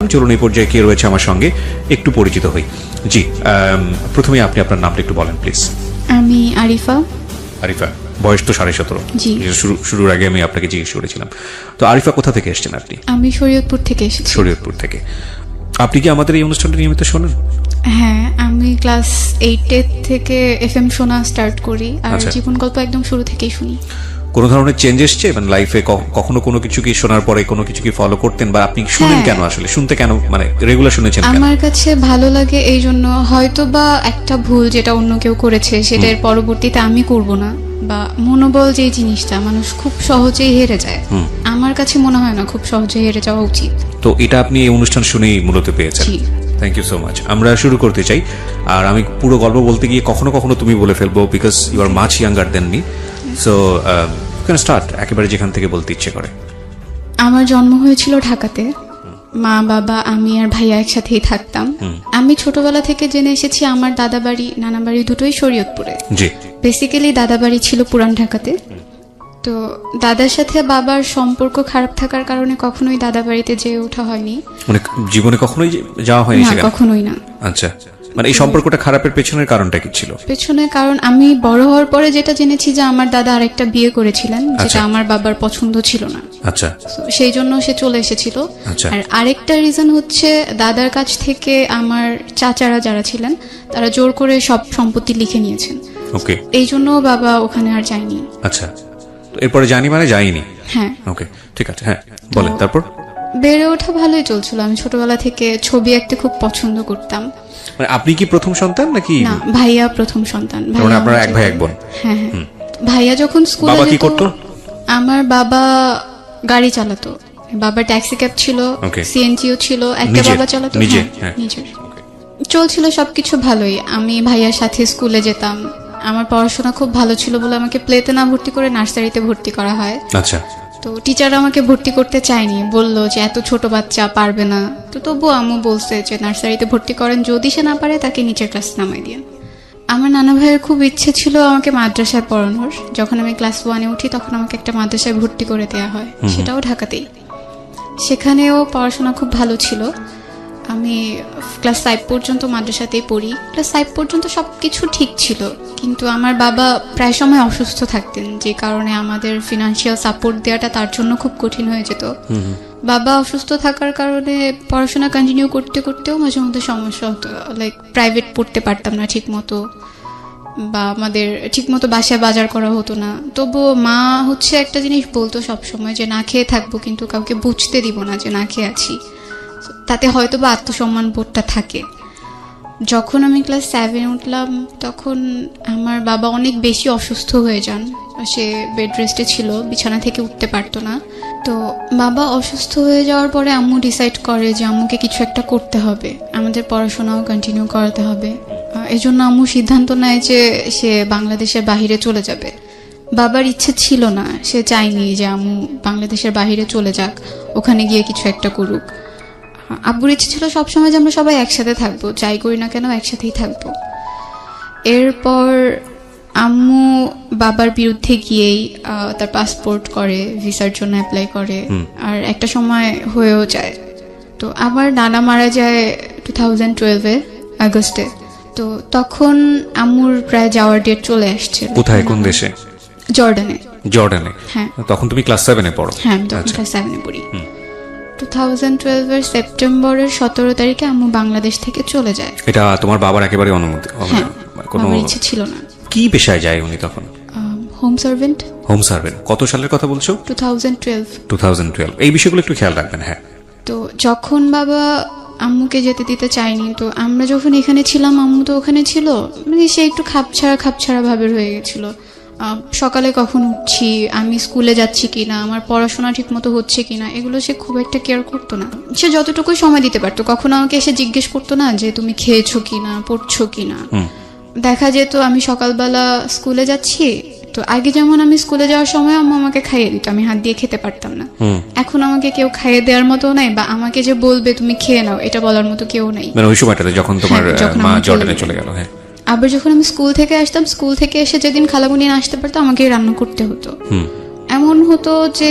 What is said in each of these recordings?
চলুন এই পর্যায়ে কে রয়েছে আমার সঙ্গে একটু পরিচিত হই। জি, প্রথমে আপনি আপনার নামটা একটু বলেন প্লিজ। আমি আরিফা। আরিফা, বয়স তো 17.5। জি। শুরুর আগে আমি আপনাকে জিজ্ঞেস করেছিলাম। তো আরিফা কোথা থেকে এসেছেন আপনি? আমি শরীয়তপুর থেকে এসেছি। শরীয়তপুর থেকে। আপনি কি আমাদের এই অনুষ্ঠানটা নিয়মিত শোনেন? হ্যাঁ, আমি ক্লাস 8 থেকে এফএম শোনা স্টার্ট করি, আর আচ্ছা। জীবন গল্প একদম শুরু থেকেই শুনি। কোনো ধরনের চেঞ্জ এসছে মানে লাইফে? কখনো কোনো কিছু কি শোনার পরে কোনো কিছু কি ফলো করতেন, বা আপনি শুনেন হ্যাঁ। কেন, আসলে শুনতে কেন, মানে রেগুলার শুনেছেন কেন? আমার কাছে ভালো লাগে এই জন্য, হয়তো বা একটা ভুল যেটা অন্য কেউ করেছে সেটার পরবর্তীতে আমি করব না, বা মনোবল যে জিনিসটা মানুষ খুব সহজেই হেরে যায়, আমার কাছে মনে হয় না খুব সহজে হেরে যাওয়া উচিত। তো এটা আপনি এই অনুষ্ঠান শুনেই মূলত পেয়েছেন। জি। Thank you so much. আমরা শুরু করতে চাই, আর আমি পুরো গল্প বলতে গিয়ে কখনো কখনো তুমি বলে ফেলবো, because you are much younger than me. So can start একেবারে যেখান থেকে বলতে ইচ্ছে করে। আমার জন্ম হয়েছিল ঢাকাতে। মা বাবা আমি আর ভাইয়া একসাথেই থাকতাম। আমি ছোটবেলা থেকে জেনে এসেছি আমার দাদা বাড়ি নানা বাড়ি দুটোই শরীয়তপুরে। জি। বেসিক্যালি দাদা বাড়ি ছিল পুরান ঢাকাতে। তো দাদার সাথে বাবার সম্পর্ক খারাপ থাকার কারণে কখনোই দাদা বাড়িতে যেয়ে ওঠা হয়নি। মানে জীবনে কখনোই যাওয়া হয়নি না, সেখানে? কখনোই না। আচ্ছা, মানে এই সম্পর্কটা খারাপের পেছনের কারণটা কি ছিল? পেছনে কারণ আমি বড় হওয়ার পরে যেটা জেনেছি যে আমার দাদা আরেকটা বিয়ে করেছিলেন, যেটা আচ্ছা। আমার বাবার পছন্দ ছিল না। আচ্ছা। So, সেই জন্য সে চলে এসেছিল। আচ্ছা। আর আরেকটা রিজন হচ্ছে দাদার কাছ থেকে আমার চাচারা যারা ছিলেন তারা জোর করে সব সম্পত্তি লিখে নিয়েছেন। ওকে। এই জন্য বাবা ওখানে আর যায়নি। আচ্ছা, তো এরপরে জানি মানে যাইনি। হ্যাঁ। ওকে, ঠিক আছে, হ্যাঁ বলেন তারপর। বেড়ে ওঠা ভালোই চলছিল। আমি ছোটবেলা থেকে ছবি আঁকতে খুব পছন্দ করতাম। মানে আপনি কি প্রথম সন্তান নাকি? না, ভাইয়া প্রথম সন্তান। তার মানে আপনারা এক ভাই এক বোন? হ্যাঁ হ্যাঁ। ভাইয়া যখন স্কুলে বাবা কি যেত, করতো? আমার বাবা গাড়ি চালাতো। বাবার ট্যাক্সি ক্যাব ছিল, Okay. সিএনজিও ছিল, একটা নিজের? বাবা চালাতো। নিজের? হ্যাঁ, হ্যাঁ। নিজের। চলছিল সবকিছু ভালোই। আমি ভাইয়ার সাথে স্কুলে যেতাম। আমার পড়াশোনা খুব ভালো ছিল বলে আমাকে প্লেতে না ভর্তি করে নার্সারিতে ভর্তি করা হয়। আচ্ছা। তো টিচার আমাকে ভর্তি করতে চায়নি, বললো যে এত ছোট বাচ্চা পারবে না। তো তবুও আম্মু বলছে যে নার্সারিতে ভর্তি করেন, যদি সে না পারে তাকে নিচের ক্লাস নামাই দিন। আমার নানা ভাইয়ের খুব ইচ্ছে ছিল আমাকে মাদ্রাসায় পড়ানোর। যখন আমি ক্লাস 1-এ উঠি তখন আমাকে একটা মাদ্রাসায় ভর্তি করে দেওয়া হয়, সেটাও ঢাকাতেই। সেখানেও পড়াশোনা খুব ভালো ছিল। আমি ক্লাস 5 পর্যন্ত মাদ্রাসাতেই পড়ি। ক্লাস 5 পর্যন্ত সব কিছু ঠিক ছিল, কিন্তু আমার বাবা প্রায় সময় অসুস্থ থাকতেন, যে কারণে আমাদের ফিনান্সিয়াল সাপোর্ট দেওয়াটা তার জন্য খুব কঠিন হয়ে যেত। বাবা অসুস্থ থাকার কারণে পড়াশোনা কন্টিনিউ করতে করতেও মাঝে মধ্যে সমস্যা হতো। লাইক প্রাইভেট পড়তে পারতাম না ঠিক মতো, বা আমাদের ঠিক মতো বাসায় বাজার করা হতো না। তবুও মা হচ্ছে একটা জিনিস বলতো সবসময় যে না খেয়ে থাকবো, কিন্তু কাউকে বুঝতে দিব না যে না খেয়ে আছি। তাতে হয়তো বা আত্মসম্মান বোধটা থাকে। যখন আমি ক্লাস 7-এ উঠলাম তখন আমার বাবা অনেক বেশি অসুস্থ হয়ে যান। সে বেড রেস্টে ছিল, বিছানা থেকে উঠতে পারতো না। তো বাবা অসুস্থ হয়ে যাওয়ার পরে আম্মু ডিসাইড করে যে আম্মুকে কিছু একটা করতে হবে, আমাদের পড়াশোনাও কন্টিনিউ করাতে হবে। এই জন্য আম্মু সিদ্ধান্ত নেয় যে সে বাংলাদেশের বাইরে চলে যাবে। বাবার ইচ্ছে ছিল না, সে চায়নি যে আম্মু বাংলাদেশের বাইরে চলে যাক, ওখানে গিয়ে কিছু একটা করুক। আব্বুর ইচ্ছে ছিল সবসময় যে আমরা সবাই একসাথে থাকবো, যাই করি না কেন একসাথেই থাকবো। এরপর আম্মু বাবার বিরুদ্ধে গিয়েই তার পাসপোর্ট করে, ভিসার জন্য অ্যাপ্লাই করে, আর একটা সময় হয়েও যায়। তো আবার নানা মারা যায় 2012-এ আগস্টে। তো তখন আম্মুর প্রায় যাওয়ার ডেট চলে আসছে। কোথায়, কোন দেশে? জর্ডানে। জর্ডানে? হ্যাঁ। তখন তুমি ক্লাস 7-এ পড়ো? হ্যাঁ, আমি তখন ক্লাস 7-এ পড়ি। 2012-এর সেপ্টেম্বরের 17 তারিখে আম্মু বাংলাদেশ থেকে চলে যায়। এটা তোমার বাবার একেবারে অনুমতি? হ্যাঁ, কোনো আমার ইচ্ছে ছিল না। কি পেশায় যায় উনি তখন? Home servant. Home servant. কত সালের কথা বলছো? 2012। 2012। এই বিষয়গুলো একটু খেয়াল রাখবেন। হ্যাঁ। তো যখন বাবা আম্মুকে যেতে দিতে চায়নি, তো আমরা যখন এখানে ছিলাম আম্মু তো ওখানে ছিল, মানে সে একটু খাপছাড়া ভাবের হয়ে গেছিল। সকালে কখন উঠছি, আমি স্কুলে যাচ্ছি কিনা, আমার পড়াশোনা ঠিক মতো হচ্ছে কিনা, এগুলো সে খুব একটা কেয়ার করতো না। সে যতটুকুই সময় দিতে পারতো, কখনো আমাকে এসে জিজ্ঞেস করতো না যে তুমি খেয়েছো কিনা, পড়ছো কিনা। দেখা যেত আমি সকালবেলা স্কুলে যাচ্ছি, তো আগে যেমন আমি স্কুলে যাওয়ার সময় আম্মু আমাকে খাইয়ে দিত, আমি হাত দিয়ে খেতে পারতাম না। এখন আমাকে কেউ খাইয়ে দেওয়ার মতো নাই, বা আমাকে যে বলবে তুমি খেয়ে নাও এটা বলার মতো কেউ নাই। মানে ওই সময়টাতে যখন তোমার যখন মা আম্মু জর্ডানে চলে গেল। হ্যাঁ। আবার যখন আমি স্কুল থেকে আসতাম, স্কুল থেকে এসে যেদিন খালামুনি না আসতে পারতো আমাকে রান্না করতে হতো। এমন হতো যে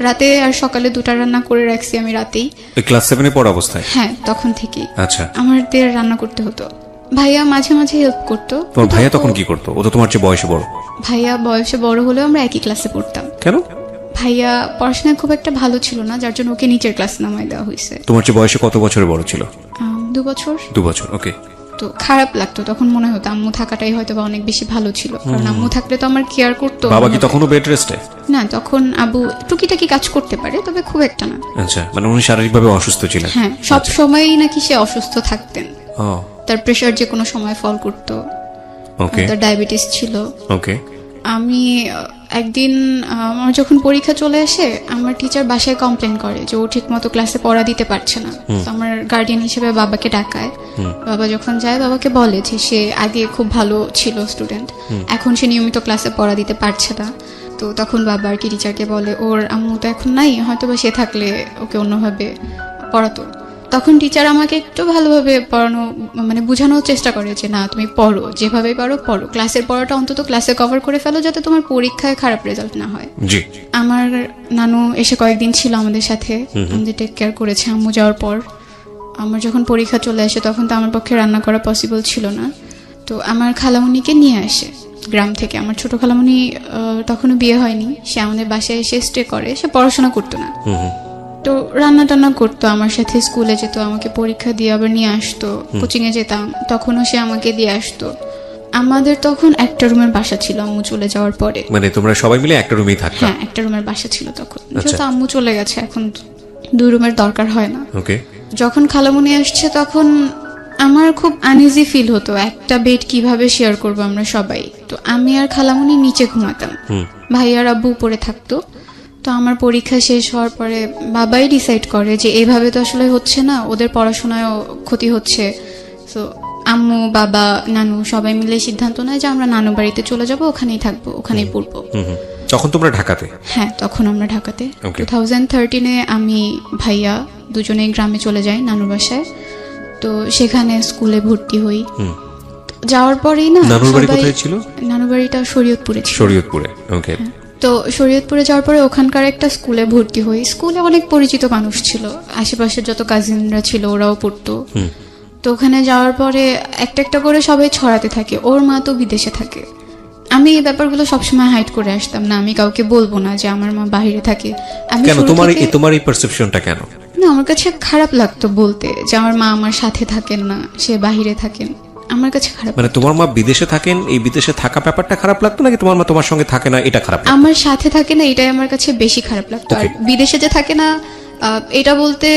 রাতে আর সকালে দুটা রান্না করে রাখছি আমি রাতেই। ক্লাস 7-এ পড়া অবস্থায়? হ্যাঁ, তখন থেকেই আচ্ছা। আমাদের রান্না করতে হতো। ভাইয়া মাঝে মাঝে হেল্প করতো। তোমার ভাইয়া তখন কি করতো? ও তো তোমার চেয়ে বয়সে বড়। ভাইয়া বয়সে বড় হলেও আমরা একই ক্লাসে পড়তাম। কেন? ভাইয়া পড়াশোনায় খুব একটা ভালো ছিল না, যার জন্য ওকে নিচের ক্লাস নামায় দেওয়া হয়েছে। তোমার চেয়ে বয়সে কত বছরের বড় ছিল? 2 বছর। 2 বছর, ওকে। তো খারাপ লাগতো তখন, মনে হতো আম্মু থাকাটাই হয়তো বা অনেক বেশি ভালো ছিল, কারণ আম্মু থাকলে তো আমার কেয়ার করতো। বাবা কি তখনও বেড রেস্টে? না, তখন আবু টুকিটাকি কাজ করতে পারে, তবে খুব একটা না। আচ্ছা, মানে উনি শারীরিকভাবে অসুস্থ ছিলেন? হ্যাঁ, সব সময়ই নাকি সে অসুস্থ থাকতেন। ও, তার প্রেশার যে কোনো সময় ফল করতো, ওকে তার ডায়াবেটিস ছিল। ওকে। আমি একদিন আমার যখন পরীক্ষা চলে আসে, আমার টিচার বাসায় কমপ্লেন করে যে ও ঠিক মতো ক্লাসে পড়া দিতে পারছে না। তো আমার গার্ডিয়ান হিসেবে বাবাকে ডাকায়। বাবা যখন যায়, বাবাকে বলে যে সে আগে খুব ভালো ছিল স্টুডেন্ট, এখন সে নিয়মিত ক্লাসে পড়া দিতে পারছে না। তো তখন বাবা আর কি টিচারকে বলে ওর আম্মু তো এখন নাই, হয়তো বা সে থাকলে ওকে অন্যভাবে পড়াতো। তখন টিচার আমাকে একটু ভালোভাবে পড়ানো, মানে বোঝানোর চেষ্টা করে যে না, তুমি পড়ো, যেভাবে পারো পড়ো, ক্লাসের পড়াটা অন্তত ক্লাসে কভার করে ফেলো, যাতে তোমার পরীক্ষায় খারাপ রেজাল্ট না হয়। জি। আমার নানু এসে কয়েকদিন ছিল আমাদের সাথে, আমাদের টেক কেয়ার করেছে আম্মু যাওয়ার পর। আমার যখন পরীক্ষা চলে আসে, তখন তো আমার পক্ষে রান্না করা পসিবল ছিল না। তো আমার খালামণিকে নিয়ে আসে গ্রাম থেকে। আমার ছোট খালামণি তখনও বিয়ে হয়নি, সে আমাদের বাসায় এসে স্টে করে, সে পড়াশোনা করতো না। তো রান্না টান্না করতো, আমার সাথে স্কুলে যেত, আমাকে পরীক্ষা দিয়ে আবার নিয়ে আসতো। কোচিং এ যেতাম, তখনও সে আমাকে দিয়ে আসতো। আমাদের তখন একটা রুমের বাসা ছিল আম্মু চলে যাওয়ার পরে। মানে তোমরা সবাই মিলে একটা রুমেই থাকতে? হ্যাঁ, একটা রুমের বাসা ছিল তখন। যেহেতু আম্মু চলে গেছে, এখন 2 রুমের দরকার হয় না। ওকে। যখন খালামণি আসছে, তখন আমার খুব আনইজি ফিল হতো, একটা বেড কিভাবে শেয়ার করবো আমরা সবাই। তো আমি আর খালামণি নিচে ঘুমাতাম, ভাই আর আব্বু উপরে থাকতো। তো আমার পরীক্ষা শেষ হওয়ার পরে বাবাই ডিসাইড করে যে এইভাবে তো আসলে হচ্ছে না, ওদের পড়াশোনায়ও ক্ষতি হচ্ছে। তো আম্মু, বাবা, নানু সবাই মিলে সিদ্ধান্ত নেয় যে আমরা নানু বাড়িতে চলে যাব, ওখানেই থাকবো, ওখানেই পড়বো। তখন তোমরা ঢাকাতে? হ্যাঁ, তখন আমরা ঢাকাতে। Okay. 2013-এ আমি ভাইয়া দুজনেই গ্রামে চলে যাই নানুর বাসায়। তো সেখানে স্কুলে ভর্তি হই। যাওয়ার পরেই না, নানুর বাড়ি সবাই- কোথায় ছিল? নানুর বাড়িটা শরীয়তপুরে ছিল। শরীয়তপুরে, ওকে। তো শরীয়তপুরে যাওয়ার পরে ওখানকার একটা স্কুলে ভর্তি হই। স্কুলে অনেক পরিচিত মানুষ ছিল, আশেপাশের যত কাজিনরা ছিল ওরাও পড়তো। তো ওখানে যাওয়ার পরে একটা একটা করে সবাই ছড়াতে থাকে, ওর মা তো বিদেশে থাকে। আমি এই ব্যাপারগুলো সবসময় হাইড করে আসতাম না, আমি কাউকে বলবো না যে আমার মা বাইরে থাকে। আমি কেন শুরু তোমার থেকে- তোমার এই পারসেপশনটা কেন? না, আমার কাছে খারাপ লাগতো বলতে যে আমার মা আমার সাথে থাকেন না, সে বাইরে থাকেন। আমার কাছে খারাপ, মানে তোমার মা বিদেশে থাকেন, এই বিদেশে থাকা ব্যাপারটা খারাপ লাগতো, নাকি তোমার মা তোমার সঙ্গে থাকে না এটা খারাপ লাগতো? আমার সাথে থাকে না এটাই আমার কাছে বেশি খারাপ লাগতো। আর Okay. বিদেশে যে থাকে না এটা বলতে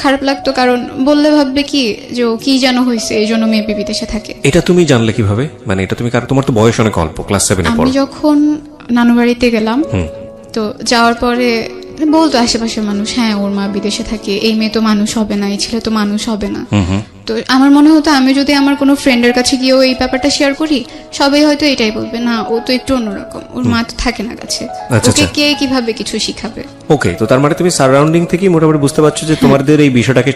খারাপ লাগতো, কারণ বললে ভাববে কি যে ও কি যেন হয়েছে, এই জন্য মেবি বিদেশে থাকে। এটা তুমি জানলে কিভাবে? মানে এটা তুমি তোমার তো বয়স অনেক অল্প, ক্লাস 7-এ আমি পড়ো। যখন নানু বাড়িতে গেলাম, তো যাওয়ার পরে বলতো আশেপাশের মানুষ, হ্যাঁ ওর মা বিদেশে থাকে, এই মেয়ে তো মানুষ হবে না, এই ছেলে তো মানুষ হবে না। তো আমার মনে হতো আমি যদি আমার কোনো ফ্রেন্ডের কাছে গিয়েও এই ব্যাপারটা শেয়ার করি, সবাই হয়তো এটাই বলবে, না ও তো একটু অন্যরকম, ওর মা তো থাকে না কাছে, আচ্ছা, ওকে আচ্ছা। কে কিভাবে কিছু শিখাবে। ওকে, তো তার মানে তুমি সারাউন্ডিং থেকে মোটামুটি বুঝতে পারছো যে তোমাদের এই বিষয়টাকে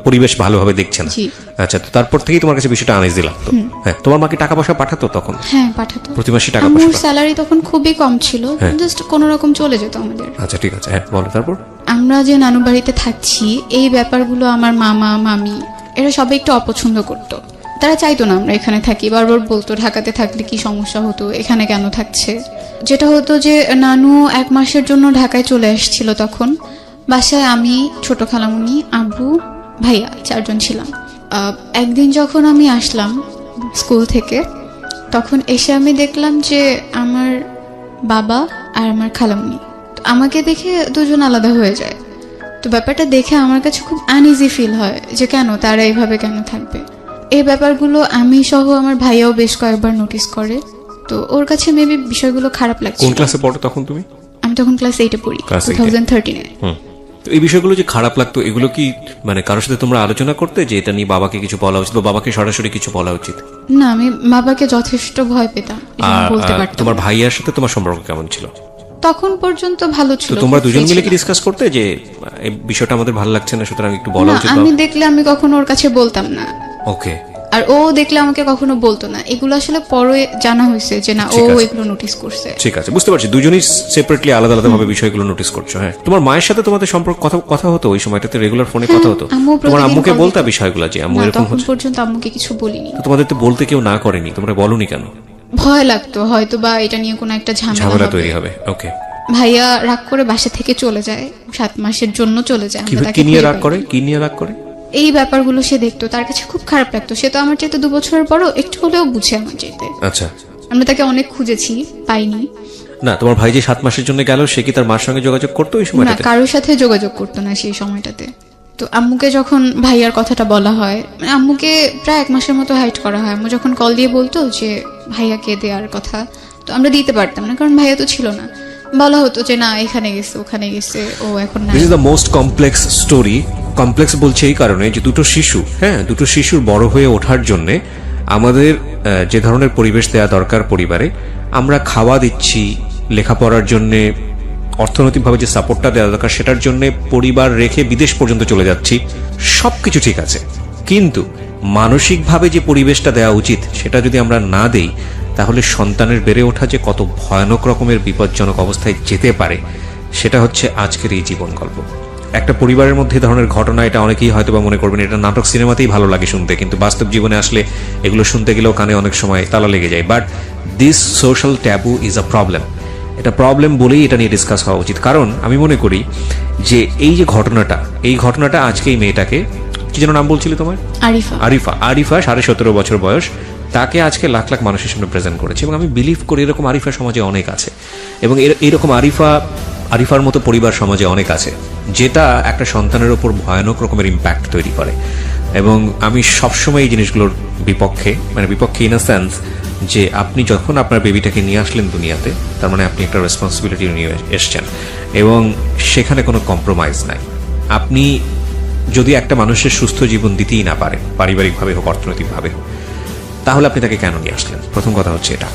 পরিবেশ ভালোভাবে দেখছে না। জি। আচ্ছা, তো তারপর থেকেই তোমার কাছে বিষয়টা আনইজি লাগতো। হ্যাঁ, তোমার মাকে টাকা পয়সা পাঠাতো তখন? হ্যাঁ, পাঠাতো। প্রতি মাসে টাকা আমার পয়সা? স্যালারি তখন খুবই কম ছিল, জাস্ট কোনো রকম চলে যেত আমাদের। আচ্ছা, ঠিক আছে, হ্যাঁ বলো তারপর। আমরা যে নানু বাড়িতে থাকছি, এই ব্যাপারগুলো আমার মামা মামি এরা সবাই একটু অপছন্দ করতো। তারা চাইতো না আমরা এখানে থাকি, বারবার বলতো ঢাকাতে থাকলে কি সমস্যা হতো, এখানে কেন থাকছে। যেটা হতো যে নানু 1 মাসের জন্য ঢাকায় চলে আসছিল, তখন বাসায় আমি, ছোট খালামণি, আব্বু, ভাইয়া 4 জন ছিলাম। একদিন যখন আমি আসলাম স্কুল থেকে, তখন এসে আমি দেখলাম যে আমার বাবা আর আমার খালামণি, তো আমাকে দেখে দুজন আলাদা হয়ে যায়। তো ব্যাপারটা দেখে আমার কাছে খুব আনইজি ফিল হয় যে কেন তারা এইভাবে কেন থাকবে। এই ব্যাপারগুলো আমি সহ আমার ভাইয়াও বেশ কয়েকবার নোটিস করে। তো ওর কাছে মেবি বিষয়গুলো খারাপ লাগছে। কোন ক্লাসে পড়ো তখন তুমি? আমি তখন ক্লাস 8-এ পড়ি, Class 8-এ। 2013-এ। তো এই বিষয়গুলো যে খারাপ লাগতো, এগুলো কি মানে কারোর সাথে তোমরা আলোচনা করতে যে এটা নিয়ে বাবাকে কিছু বলা উচিত বা বাবাকে সরাসরি কিছু বলা উচিত? না, আমি বাবাকে যথেষ্ট ভয় পেতাম, এজন্য আর বলতে পারতাম তোমার না। ভাইয়ার সাথে তোমার সম্পর্ক কেমন ছিল? তখন পর্যন্ত ভালো ছিল। তো তোমরা খুব দুজন free মিলে কি ছিলাম। ডিসকাস করতে যে এই বিষয়টা আমাদের ভালো লাগছে না, সুতরাং একটু বলা না, উচিত? আমি দেখলে আমি কখনো ওর কাছে বলতাম না। ওকে। আর ও দেখলে আমাকে কখনো বলতো না, এগুলো আসলে পরে জানা হয়েছে যে না ও ঠিক আছে। এগুলো নোটিস করছে। ঠিক আছে, বুঝতে পারছি, দুজনই সেপারেটলি আলাদা আলাদা ভাবে বিষয়গুলো নোটিস করছো। হ্যাঁ, তোমার মায়ের সাথে তোমাদের সম্পর্ক কথা হতো ওই সময়টাতে, রেগুলার ফোনে কথা হতো? আম্মু তোমার প্রতিদিন আম্মুকে call বলতা দিত। বিষয়গুলো যে আম্মু না, এরকম তখন হচ্ছে? পর্যন্ত আম্মুকে কিছু বলিনি। তো তোমাদের তো বলতে কেউ না করেনি, তোমরা বলনি কেন? ভয় লাগতো হয়তো বা এটা নিয়ে কোনো একটা ঝামেলা ঝামেলা তৈরি হবে। হবে। ওকে, ভাইয়া রাগ করে বাসা থেকে চলে যায়, 7 মাসের জন্য চলে যায়। আমরা তাকে কি নিয়ে খুঁজে রাগ পাই করে? না। কি নিয়ে রাগ করে? এই ব্যাপারগুলো সে দেখতো, তার কাছে খুব খারাপ লাগতো। সে তো আমার চাইতে 2 বছরের বড়, একটু হলেও বুঝে আমার চাইতে। আচ্ছা, আমরা তাকে অনেক খুঁজেছি, পাইনি। না তোমার ভাই যে 7 মাসের জন্য গেল, সে কি তার মার সঙ্গে যোগাযোগ করতো ওই না, সময়টাতে? কারোর সাথে যোগাযোগ করতো না সেই সময়টাতে। তো আম্মুকে যখন ভাইয়ার কথাটা বলা হয়, মানে আম্মুকে প্রায় 1 মাসের মতো হাইড করা হয়। আম্মু যখন কল দিয়ে বলতো যে ভাইয়াকে দেওয়ার কথা, তো আমরা দিতে পারতাম না, কারণ ভাইয়া তো ছিল না। বলা হতো যে না এখানে গেছে ওখানে গেছে, ও এখন না। This is the most complex story. Complex বলছে এই কারণে যে দুটো শিশুর বড় হয়ে ওঠার জন্য আমাদের যে ধরনের পরিবেশ দেওয়া দরকার পরিবারে, আমরা খাওয়া দিচ্ছি, লেখাপড়ার জন্য অর্থনৈতিকভাবে যে সাপোর্টটা দেওয়া দরকার সেটার জন্য পরিবার রেখে বিদেশ পর্যন্ত চলে যাচ্ছি, সবকিছু ঠিক আছে, কিন্তু মানসিকভাবে যে পরিবেশটা দেওয়া উচিত সেটা যদি আমরা না দেই, তাহলে সন্তানের বেড়ে ওঠা যে কত ভয়ানক রকমের বিপজ্জনক অবস্থায় যেতে পারে, সেটা হচ্ছে আজকের এই জীবন গল্প। একটা পরিবারের মধ্যে ধরনের ঘটনা, এটা অনেকেই হয়তো বা মনে করবেন এটা নাটক সিনেমাতেই ভালো লাগে শুনতে, কিন্তু বাস্তব জীবনে আসলে এগুলো শুনতে গেলেও কানে অনেক সময় তালা লেগে যায়। But this social taboo is a problem. এটা প্রবলেম বলেই এটা নিয়ে ডিসকাস হওয়া উচিত। কারণ আমি মনে করি যে এই যে ঘটনাটা আজকে এই মেয়েটাকে, কি যেন নাম বলছিলে তোমার? আরিফা 17.5 বছর বয়স, তাকে আজকে লাখ লাখ মানুষের সামনে প্রেজেন্ট করেছে। এবং আমি বিলিভ করি এরকম আরিফা সমাজে অনেক আছে, এবং এইরকম আরিফার মতো পরিবার সমাজে অনেক আছে, যেটা একটা সন্তানের ওপর ভয়ানক রকমের ইম্প্যাক্ট তৈরি করে। এবং আমি সবসময় এই জিনিসগুলোর বিপক্ষে ইন আ সেন্স যে আপনি যখন আপনার বেবিটাকে নিয়ে আসলেন দুনিয়াতে, তার মানে আপনি একটা রেসপন্সিবিলিটি নিয়ে এসছেন, এবং সেখানে কোনো কম্প্রোমাইজ নাই। আপনি যদি একটা মানুষের সুস্থ জীবন দিতেই না পারেন, পারিবারিকভাবে হোক অর্থনৈতিকভাবে, তাহলে আপনি তাকে কেন নিয়ে আসলেন? প্রথম কথা হচ্ছে এটা।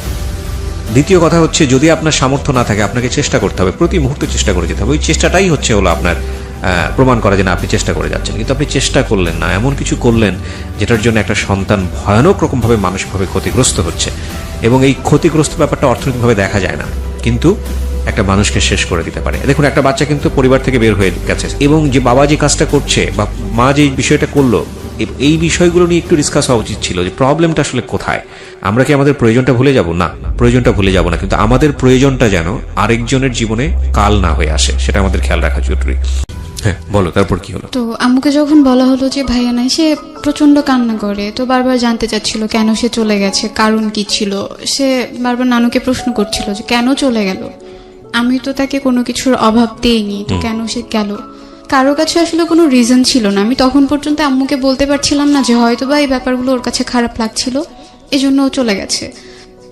দ্বিতীয় কথা হচ্ছে, যদি আপনার সামর্থ্য না থাকে, আপনাকে চেষ্টা করতে হবে, প্রতি মুহূর্তে চেষ্টা করে যেতে হবে। ওই চেষ্টাটাই হলো আপনার প্রমাণ করা যে না আপনি চেষ্টা করে যাচ্ছেন। কিন্তু আপনি চেষ্টা করলেন না, এমন কিছু করলেন যেটার জন্য একটা সন্তান ভয়ানক রকমভাবে মানসিকভাবে ক্ষতিগ্রস্ত হচ্ছে। এবং এই ক্ষতিগ্রস্ত ব্যাপারটা অর্থনৈতিকভাবে দেখা যায় না, কিন্তু একটা মানুষকে শেষ করে দিতে পারে। দেখুন, একটা বাচ্চা কিন্তু পরিবার থেকে বের হয়ে গেছে, এবং যে বাবা যে কাজটা করছে বা মা যে বিষয়টা করলো, এই বিষয়গুলো নিয়ে একটু ডিসকাস হওয়া উচিত ছিল যে প্রবলেমটা আসলে কোথায়। আমরা কি আমাদের প্রয়োজনটা ভুলে যাব? না, প্রয়োজনটা ভুলে যাব না, কিন্তু আমাদের প্রয়োজনটা যেন আরেকজনের জীবনে কাল না হয়ে আসে, সেটা আমাদের খেয়াল রাখা জরুরি। হ্যাঁ, বলো, তারপর কি হলো? তো আম্মুকে যখন বলা হলো যে ভাইয়া নাই, সে প্রচন্ড কান্না করে। তো বারবার জানতে চাচ্ছিল কেন সে চলে গেছে, কারণ কি ছিল। সে বারবার নানুকে প্রশ্ন করছিল যে কেন চলে গেল, আমি তো তাকে কোনো কিছুর অভাব দেইনি, তো কেন সে গেল। কারো কাছে আসলে কোনো রিজন ছিল না। আমি তখন পর্যন্ত আম্মুকে বলতে পারছিলাম না যে হয়তো বা এই ব্যাপারগুলো ওর কাছে খারাপ লাগছিল, এজন্য ও চলে গেছে।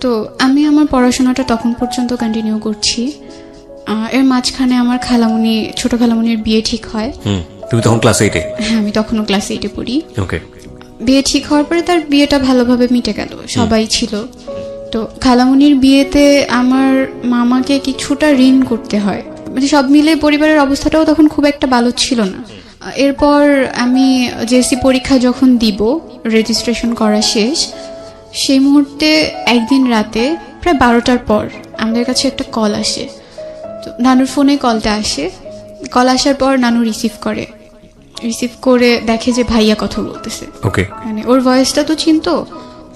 তো আমি আমার পড়াশোনাটা তখন পর্যন্ত কন্টিনিউ করছি। এর মাঝখানে আমার ছোট খালামুনির বিয়ে ঠিক হয়। তুমি তখন ক্লাস 8-এ? হ্যাঁ, আমি তখনও ক্লাস 8-এ পড়ি। ওকে। বিয়ে ঠিক হওয়ার পরে তার বিয়েটা ভালোভাবে মিটে গেল, সবাই ছিল। তো খালামুনির বিয়েতে আমার মামাকে কিছুটা ঋণ করতে হয়, মানে সব মিলে পরিবারের অবস্থাটাও তখন খুব একটা ভালো ছিল না। এরপর আমি জেএসসি পরীক্ষা যখন দিব, রেজিস্ট্রেশন করা শেষ, সেই মুহূর্তে একদিন রাতে প্রায় 12টার পর আমাদের কাছে একটা কল আসে। তো নানুর ফোনে কলটা আসে। কল আসার পর নানু রিসিভ করে দেখে যে ভাইয়া কথা বলতেছে। ওকে। মানে ওর ভয়েসটা তো চিনতো।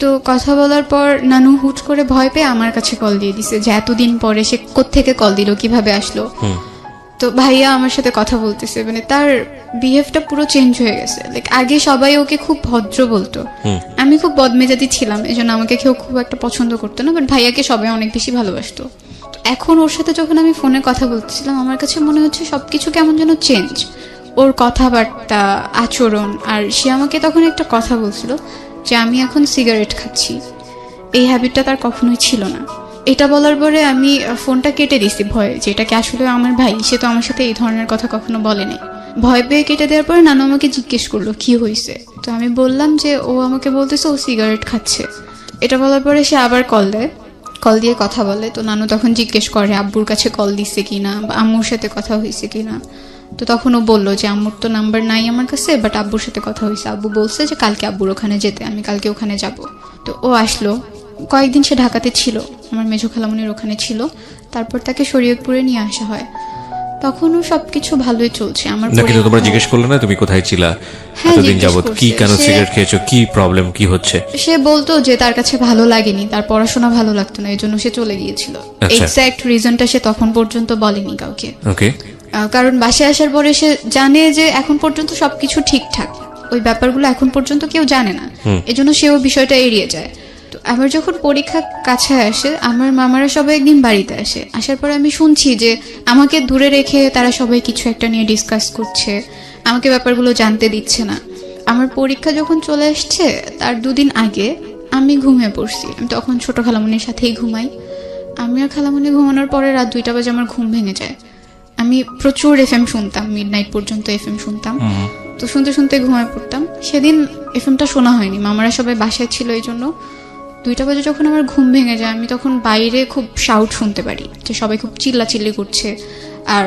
তো কথা বলার পর নানু হুট করে ভয় পেয়ে আমার কাছে কল দিয়ে দিছে যে এতদিন পরে সে কোত্থেকে কল দিল, কিভাবে আসলো। তো ভাইয়া আমার সাথে কথা বলতেছে, মানে তার বিহেভটা পুরো চেঞ্জ হয়ে গেছে। লাইক আগে সবাই ওকে খুব ভদ্র বলতো, আমি খুব বদমেজাজি ছিলাম, এজন্য আমাকে কেউ খুব একটা পছন্দ করতো না, বাট ভাইয়াকে সবাই অনেক বেশি ভালোবাসতো। এখন ওর সাথে যখন আমি ফোনে কথা বলতেছিলাম, আমার কাছে মনে হচ্ছে সবকিছু কেমন যেন চেঞ্জ, ওর কথাবার্তা, আচরণ। আর সে আমাকে তখন একটা কথা বলছিল যে আমি এখন সিগারেট খাচ্ছি। এই হ্যাবিটটা তার কখনোই ছিল না। এটা বলার পরে আমি ফোনটা কেটে দিছি ভয়ে, যে এটা কি আসলে আমার ভাই, সে তো আমার সাথে এই ধরনের কথা কখনো বলেনি। ভয় পেয়ে কেটে দেওয়ার পরে নানু আমাকে জিজ্ঞেস করলো কি হয়েছে। তো আমি বললাম যে ও আমাকে বলতেছে ও সিগারেট খাচ্ছে। এটা বলার পরে সে আবার কল দিয়ে কথা বলে। তো নানু তখন জিজ্ঞেস করে আব্বুর কাছে কল দিচ্ছে কিনা বা আম্মুর সাথে কথা হয়েছে কিনা। তো তখন ও বললো যে আম্মুর তো নাম্বার নাই আমার কাছে, বাট আব্বুর সাথে কথা হয়েছে, আব্বু বলছে যে কালকে আব্বুর ওখানে যেতে, আমি কালকে ওখানে যাব। তো ও আসলো, কয়েকদিন সে ঢাকাতে ছিল, আমার মেজো খালামণির ওখানে ছিল, তারপর তাকে শরীয়তপুরে নিয়ে আসা হয়। তখনও সবকিছু ভালোই চলছে। আমার না, কিন্তু তোমরা জিজ্ঞেস করলে না তুমি কোথায় ছিলা হ্যাঁ, এতদিন জিজ্ঞেস যাবত, কি করছে। কেন সে- সিগারেট খেয়েছো, কি প্রবলেম, কি হচ্ছে? সে বলতো যে তার কাছে ভালো লাগেনি, তার পড়াশোনা ভালো লাগতো না, এই জন্য সে চলে গিয়েছিল। আচ্ছা। এক্স্যাক্ট রিজনটা সে তখন পর্যন্ত বলেনি কাউকে। ওকে। কারণ বাসায় আসার পরে সে জানে যে এখন পর্যন্ত সবকিছু ঠিকঠাক, ওই ব্যাপারগুলো এখন পর্যন্ত কেউ জানে না, এজন্য সেও বিষয়টা এড়িয়ে যায়। তো আমার যখন পরীক্ষা কাছে আসে, আমার মামারা সবাই একদিন বাড়িতে আসে, আসার পরে আমি শুনছি যে আমাকে দূরে রেখে তারা সবাই কিছু একটা নিয়ে ডিসকাস করছে, আমাকে ব্যাপারগুলো জানতে দিচ্ছে না। আমার পরীক্ষা যখন চলে আসছে তার 2 দিন আগে আমি ঘুমিয়ে পড়ছি। আমি তখন ছোট খালামণির সাথেই ঘুমাই। আমি আর খালামণি ঘুমানোর পরে রাত 2টা বাজে আমার ঘুম ভেঙে যায়। আমি প্রচুর এফএম শুনতাম, মিডনাইট পর্যন্ত এফএম শুনতাম। তো শুনতে শুনতে ঘুমায় পড়তাম। সেদিন এফএমটা শোনা হয়নি, মামারা সবাই বাসায় ছিল, এই জন্য 2টা বাজে যখন আমার ঘুম ভেঙে যায়, আমি তখন বাইরে খুব শাউট শুনতে পারি যে সবাই খুব চিল্লাচিল্লি করছে, আর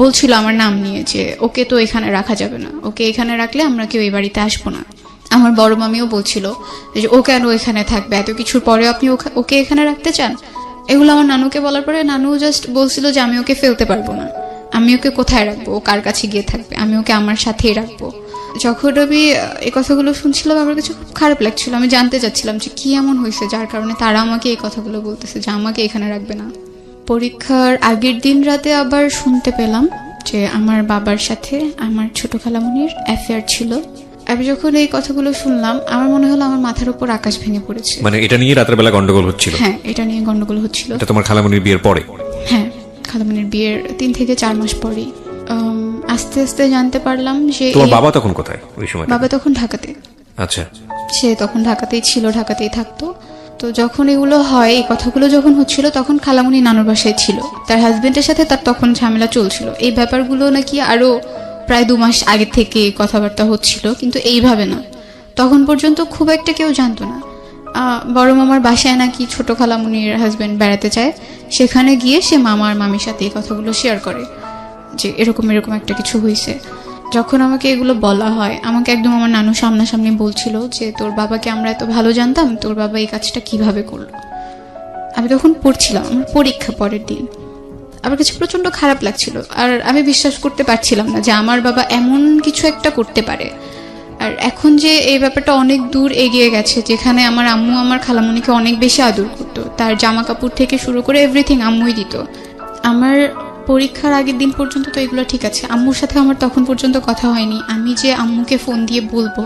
বলছিল আমার নাম নিয়ে যে ওকে তো এখানে রাখা যাবে না, ওকে এখানে রাখলে আমরা কেউ এই বাড়িতে আসবো না। আমার বড় মামিও বলছিল যে ও কেন এখানে থাকবে, এত কিছুর পরেও আপনি ওকে এখানে রাখতে চান। এগুলো আমার নানুকে বলার পরে নানু জাস্ট বলছিল যে আমি ওকে ফেলতে পারবো না, আমি ওকে কোথায় রাখবো, ও কার কাছে গিয়ে থাকবে, আমি ওকে আমার সাথেই রাখবো। যখন আমি এই কথাগুলো শুনছিলাম আমার কাছে খুব খারাপ লাগছিল। আমি জানতে চাচ্ছিলাম যে কি এমন হয়েছে যার কারণে তারা আমাকে এই কথাগুলো বলতেছে যে আমাকে এখানে রাখবে না। পরীক্ষার আগের দিন রাতে আবার শুনতে পেলাম যে আমার বাবার সাথে আমার ছোট খালামণির অ্যাফেয়ার ছিল। আমি যখন এই কথাগুলো শুনলাম আমার মনে হলো আমার মাথার উপর আকাশ ভেঙে পড়েছে। মানে এটা নিয়ে রাতের বেলা গন্ডগোল হচ্ছিল? হ্যাঁ, এটা নিয়ে গন্ডগোল হচ্ছিল। এটা তোমার খালামণির বিয়ের পরে? হ্যাঁ, খালামণির বিয়ের 3 থেকে 4 মাস পরেই আস্তে আস্তে জানতে পারলাম যে তোমার বাবা তখন কোথায় ওই সময়? বাবা তখন ঢাকাতে। আচ্ছা। সে তখন ঢাকাতেই ছিল, ঢাকাতেই থাকতো। তো যখন এগুলো হয়, এই কথাগুলো যখন হচ্ছিল, তখন খালামণি নানুর বাসায় ছিল, তার হাজবেন্ডের সাথে তার তখন ঝামেলা চলছিল। এই ব্যাপারগুলো নাকি আরো প্রায় 2 মাস আগে থেকে কথাবার্তা হচ্ছিল, কিন্তু এইভাবে না। তখন পর্যন্ত খুব একটা কেউ জানতো না। বড় মামার বাসায় নাকি ছোট খালামণির হাজবেন্ড বেড়াতে চায়, সেখানে গিয়ে সে মামা আর মামির সাথে এই কথাগুলো শেয়ার করে যে এরকম এরকম একটা কিছু হয়েছে। যখন আমাকে এগুলো বলা হয়, আমাকে একদম আমার নানু সামনাসামনি বলছিল যে তোর বাবাকে আমরা এত ভালো জানতাম, তোর বাবা এই কাজটা কিভাবে করলো। আমি তখন পড়ছিলাম, আমার পরীক্ষা পরের দিন। আমার কাছে প্রচন্ড খারাপ লাগছিল, আর আমি বিশ্বাস করতে পারছিলাম না যে আমার বাবা এমন কিছু একটা করতে পারে। আর এখন যে এই ব্যাপারটা অনেক দূর এগিয়ে গেছে, যেখানে আমার আম্মু আমার খালামণিকে অনেক বেশি আদর করতো, তার জামা কাপড় থেকে শুরু করে এভরিথিং আম্মুই দিত। আমার পরীক্ষার আগের দিন পর্যন্ত তো এগুলো ঠিক আছে, আম্মুর সাথে আমার তখন পর্যন্ত কথা হয়নি। আমি যে আম্মুকে ফোন দিয়ে বলবো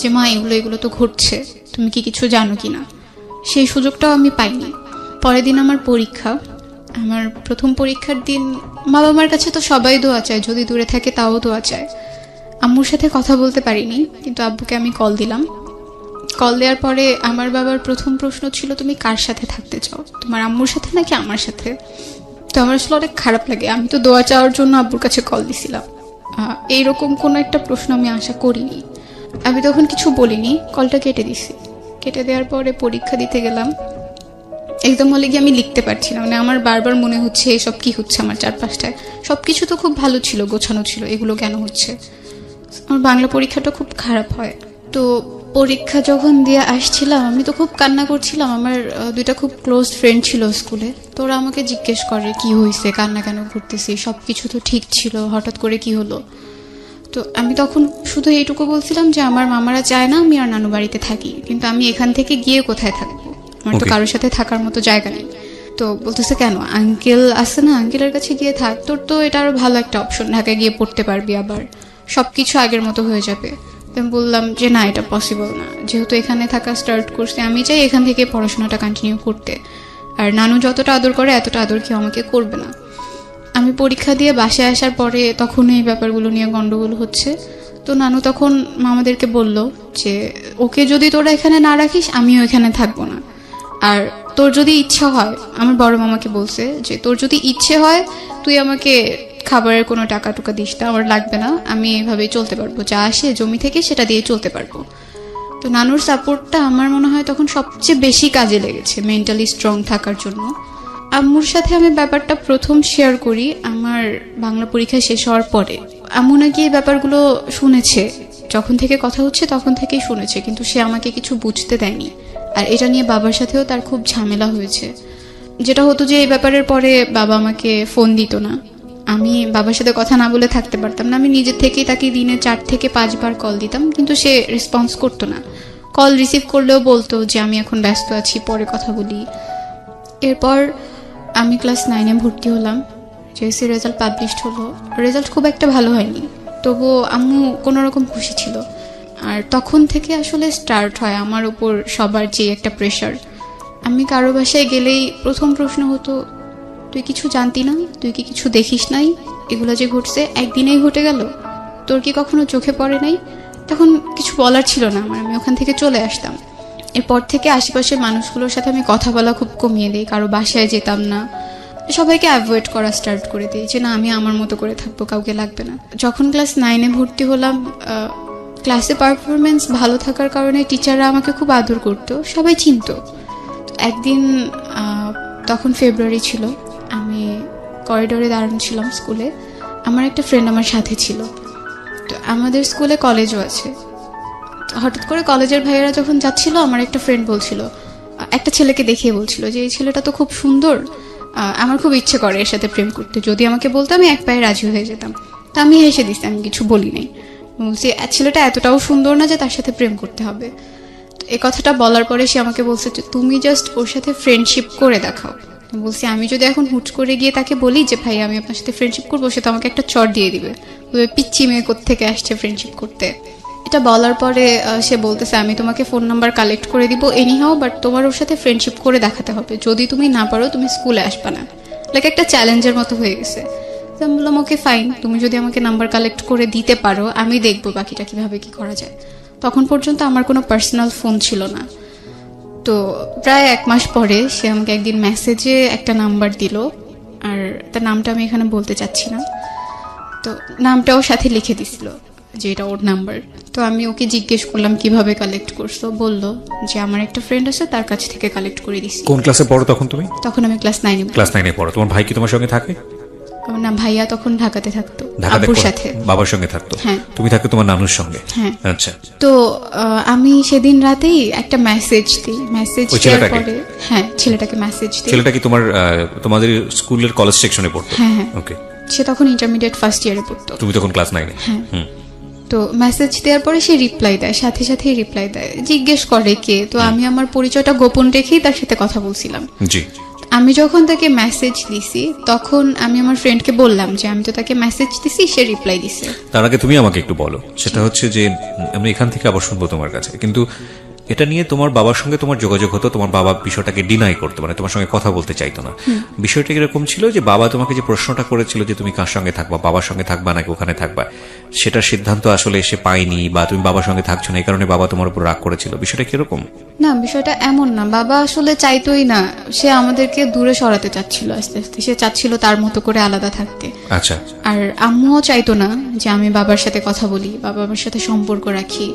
যে মা এগুলো তো ঘটছে, তুমি কি কিছু জানো কিনা, সেই সুযোগটাও আমি পাইনি। পরের দিন আমার পরীক্ষা, আমার প্রথম পরীক্ষার দিন। বাবা মার কাছে তো সবাই দোয়া চায়, যদি দূরে থাকে তাও দোয়া চায়। আম্মুর সাথে কথা বলতে পারিনি, কিন্তু আব্বুকে আমি কল দিলাম। কল দেওয়ার পরে আমার বাবার প্রথম প্রশ্ন ছিল তুমি কার সাথে থাকতে চাও, তোমার আম্মুর সাথে নাকি আমার সাথে। তো আমার আসলে অনেক খারাপ লাগে, আমি তো দোয়া চাওয়ার জন্য আব্বুর কাছে কল দিছিলাম, এইরকম কোনো একটা প্রশ্ন আমি আশা করিনি। আমি তখন কিছু বলিনি, কলটা কেটে দিছি। কেটে দেওয়ার পরে পরীক্ষা দিতে গেলাম। একদম হলে গিয়ে আমি লিখতে পারছি না, মানে আমার বারবার মনে হচ্ছে এসব কি হচ্ছে আমার চারপাশটায়। সবকিছু তো খুব ভালো ছিল, গোছানো ছিল, এগুলো কেন হচ্ছে। আমার বাংলা পরীক্ষাটা খুব খারাপ হয়। তো পরীক্ষা যখন দিয়ে আসছিলাম আমি তো খুব কান্না করছিলাম। আমার 2টা খুব ক্লোজ ফ্রেন্ড ছিল স্কুলে, তো ওরা আমাকে জিজ্ঞেস করে কি হয়েছে, কান্না কেন করতেছি, সব কিছু তো ঠিক ছিল, হঠাৎ করে কি হলো। তো আমি তখন শুধু এইটুকু বলছিলাম যে আমার মামারা চায় না আমি আর নানু বাড়িতে থাকি, কিন্তু আমি এখান থেকে গিয়ে কোথায় থাকবো, আমার তো কারোর সাথে থাকার মতো জায়গা নেই। তো বলতেছে কেন, আঙ্কেল আছে না, আঙ্কেলের কাছে গিয়ে থাক, তোর তো এটা আরো ভালো একটা অপশন, ঢাকায় গিয়ে পড়তে পারবি, আবার সবকিছু আগের মতো হয়ে যাবে। আমি বললাম যে না, এটা পসিবল না, যেহেতু এখানে থাকা স্টার্ট করছে, আমি চাই এখান থেকে পড়াশোনাটা কন্টিনিউ করতে, আর নানু যতটা আদর করে এতটা আদর কেউ আমাকে করবে না। আমি পরীক্ষা দিয়ে বাসায় আসার পরে তখন এই ব্যাপারগুলো নিয়ে গন্ডগোল হচ্ছে। তো নানু তখন মামাদেরকে বলল যে ওকে যদি তোরা এখানে না রাখিস আমিও এখানে থাকবো না, আর তোর যদি ইচ্ছা হয়, আমার বড় মামাকে বলছে যে তোর যদি ইচ্ছে হয় তুই আমাকে খাবারের কোনো টাকা টুকা দিস না, আমার লাগবে না, আমি এভাবেই চলতে পারবো, যা আসে জমি থেকে সেটা দিয়ে চলতে পারবো। তো নানুর সাপোর্টটা আমার মনে হয় তখন সবচেয়ে বেশি কাজে লেগেছে মেন্টালি স্ট্রং থাকার জন্য। আম্মুর সাথে আমি ব্যাপারটা প্রথম শেয়ার করি আমার বাংলা পরীক্ষা শেষ হওয়ার পরে। আম্মু নাকি এই ব্যাপারগুলো শুনেছে, যখন থেকে কথা হচ্ছে তখন থেকেই শুনেছে, কিন্তু সে আমাকে কিছু বুঝতে দেয়নি। আর এটা নিয়ে বাবার সাথেও তার খুব ঝামেলা হয়েছে। যেটা হতো যে এই ব্যাপারের পরে বাবা আমাকে ফোন দিত না, আমি বাবার সাথে কথা না বলে থাকতে পারতাম না। আমি নিজের থেকেই তাকে দিনে 4 থেকে 5 বার কল দিতাম, কিন্তু সে রেসপন্স করতো না। কল রিসিভ করলেও বলতো যে আমি এখন ব্যস্ত আছি, পরে কথা বলি। এরপর আমি ক্লাস 9-এ ভর্তি হলাম, জেএসসি রেজাল্ট পাবলিশড হলো। রেজাল্ট খুব একটা ভালো হয়নি, তবুও আম্মু কোনো রকম খুশি ছিল। আর তখন থেকে আসলে স্টার্ট হয় আমার উপর সবার যে একটা প্রেশার। আমি কারো বাসায় গেলেই প্রথম প্রশ্ন হতো, তুই কিছু জানতি না? তুই কি কিছু দেখিস নাই? এগুলো যে ঘটছে একদিনেই ঘটে গেল, তোর কি কখনো চোখে পড়ে নাই? তখন কিছু বলার ছিল না আমার, আমি ওখান থেকে চলে আসতাম। এরপর থেকে আশেপাশের মানুষগুলোর সাথে আমি কথা বলা খুব কমিয়ে দিই, কারো বাসায় যেতাম না, সবাইকে অ্যাভয়েড করা স্টার্ট করে দিই, যে না আমি আমার মতো করে থাকবো, কাউকে লাগবে না। যখন ক্লাস 9-এ ভর্তি হলাম, ক্লাসে পারফরমেন্স ভালো থাকার কারণে টিচাররা আমাকে খুব আদর করতো, সবাই চিনতো। একদিন তখন ফেব্রুয়ারি ছিল, আমি করিডোরে দাঁড়ানো ছিলাম স্কুলে, আমার একটা ফ্রেন্ড আমার সাথে ছিল। তো আমাদের স্কুলে কলেজও আছে। হঠাৎ করে কলেজের ভাইয়েরা যখন যাচ্ছিল, আমার একটা ফ্রেন্ড বলছিল, একটা ছেলেকে দেখিয়ে বলছিল যে এই ছেলেটা তো খুব সুন্দর, আমার খুব ইচ্ছে করে এর সাথে প্রেম করতে, যদি আমাকে বলতো আমি এক পায়ে রাজি হয়ে যেতাম। তো আমি হেসে দিচ্ছি, আমি কিছু বলি নাই, বলছি ছেলেটা এতটাও সুন্দর না যে তার সাথে প্রেম করতে হবে। তো এই কথাটা বলার পরে সে আমাকে বলছে যে তুমি জাস্ট ওর সাথে ফ্রেন্ডশিপ করে দেখাও। বলছি আমি যদি এখন হুট করে গিয়ে তাকে বলি যে ভাই আমি আপনার সাথে ফ্রেন্ডশিপ করবো, সে তো আমাকে একটা চড় দিয়ে দিবে, পিচ্চি মেয়ে কোত্থেকে আসছে ফ্রেন্ডশিপ করতে। এটা বলার পরে সে বলতেছে আমি তোমাকে ফোন নাম্বার কালেক্ট করে দিব এনিহাও, বাট তোমার ওর সাথে ফ্রেন্ডশিপ করে দেখাতে হবে, যদি তুমি না পারো তুমি স্কুলে আসবে না। লাইক একটা চ্যালেঞ্জের মতো হয়ে গেছে। তো আমি বললাম ওকে ফাইন, তুমি যদি আমাকে নাম্বার কালেক্ট করে দিতে পারো আমি দেখবো বাকিটা কিভাবে কি করা যায়। তখন পর্যন্ত আমার কোনো পার্সোনাল ফোন ছিল না। তো প্রায় 1 মাস পরে সে আমাকে একদিন মেসেজে একটা নাম্বার দিল, আর তার নামটা আমি এখানে বলতে চাচ্ছি না। তো নামটাও সাথে লিখে দিছিল যে এটা ওর নাম্বার। তো আমি ওকে জিজ্ঞেস করলাম কিভাবে কালেক্ট করছো, বললো যে আমার একটা ফ্রেন্ড আছে তার কাছ থেকে কালেক্ট করে দিছি। কোন ক্লাসে পড়ো তখন তুমি? তখন আমি ক্লাস 9-এ। ক্লাস 9-এ পড়ো। তোমার ভাই কি তোমার সঙ্গে থাকে? না, ভাইয়া তখন ঢাকাতে থাকতো, ঢাকাতে আব্বুর সাথে, বাবার সঙ্গে থাকতো। হ্যাঁ। তুমি থাকতো তোমার নানুর সঙ্গে? হ্যাঁ। আচ্ছা। তো আমি সেদিন রাতেই একটা মেসেজ দিই, মেসেজ দেওয়ার পরে হ্যাঁ ছেলেটাকে মেসেজ দিই। ছেলেটা কি তোমাদের স্কুলের কলেজ সেকশনে পড়তো? হ্যাঁ হ্যাঁ। ওকে। সে তখন ইন্টারমিডিয়েট ফার্স্ট ইয়ারে পড়তো। তুমি তখন ক্লাস 9-এ? হ্যাঁ। তো মেসেজ দেওয়ার পরে সে রিপ্লাই দেয়, সাথে সাথেই রিপ্লাই দেয়, জিজ্ঞেস করে কে। তো আমি আমার পরিচয়টা গোপন রেখেই তার সাথে কথা বলছিলাম। জি। আমি যখন তাকে মেসেজ দিছি তখন আমি আমার ফ্রেন্ডকে বললাম যে আমি তো তাকে মেসেজ দিছি, সে রিপ্লাই দিছে। তার আগে তুমি আমাকে একটু বলো, সেটা হচ্ছে যে আমি এখান থেকে আবার শুনবো তোমার কাছে, কিন্তু এটা নিয়ে তোমার বাবার সঙ্গে তোমার যোগাযোগ হতো, তোমার বাবা বিষয়টাকে ডিনাই করতো, মানে তোমার সঙ্গে কথা বলতে চাইতো না। বিষয়টা এরকম ছিল যে বাবা তোমাকে যে প্রশ্নটা করেছিল যে তুমি কার সঙ্গে থাকবা, বাবার সঙ্গে থাকবা নাকি ওখানে থাকবা, সেটার সিদ্ধান্ত আসলে এসে পায়নি, বা তুমি বাবার সঙ্গে থাকছো না এই কারণে বাবা তোমার উপর রাগ করেছিল, বিষয়টা কিরকম? না, বিষয়টা এমন না, বাবা আসলে চাইতোই না, সে আমাদেরকে দূরে সরাতে চাচ্ছিল আস্তে আস্তে, সে চাচ্ছিল তার মতো করে আলাদা থাকতে। আচ্ছা। আর আম্মুও চাইতো না যে আমি বাবার সাথে কথা বলি, বাবার সাথে সম্পর্ক রাখি।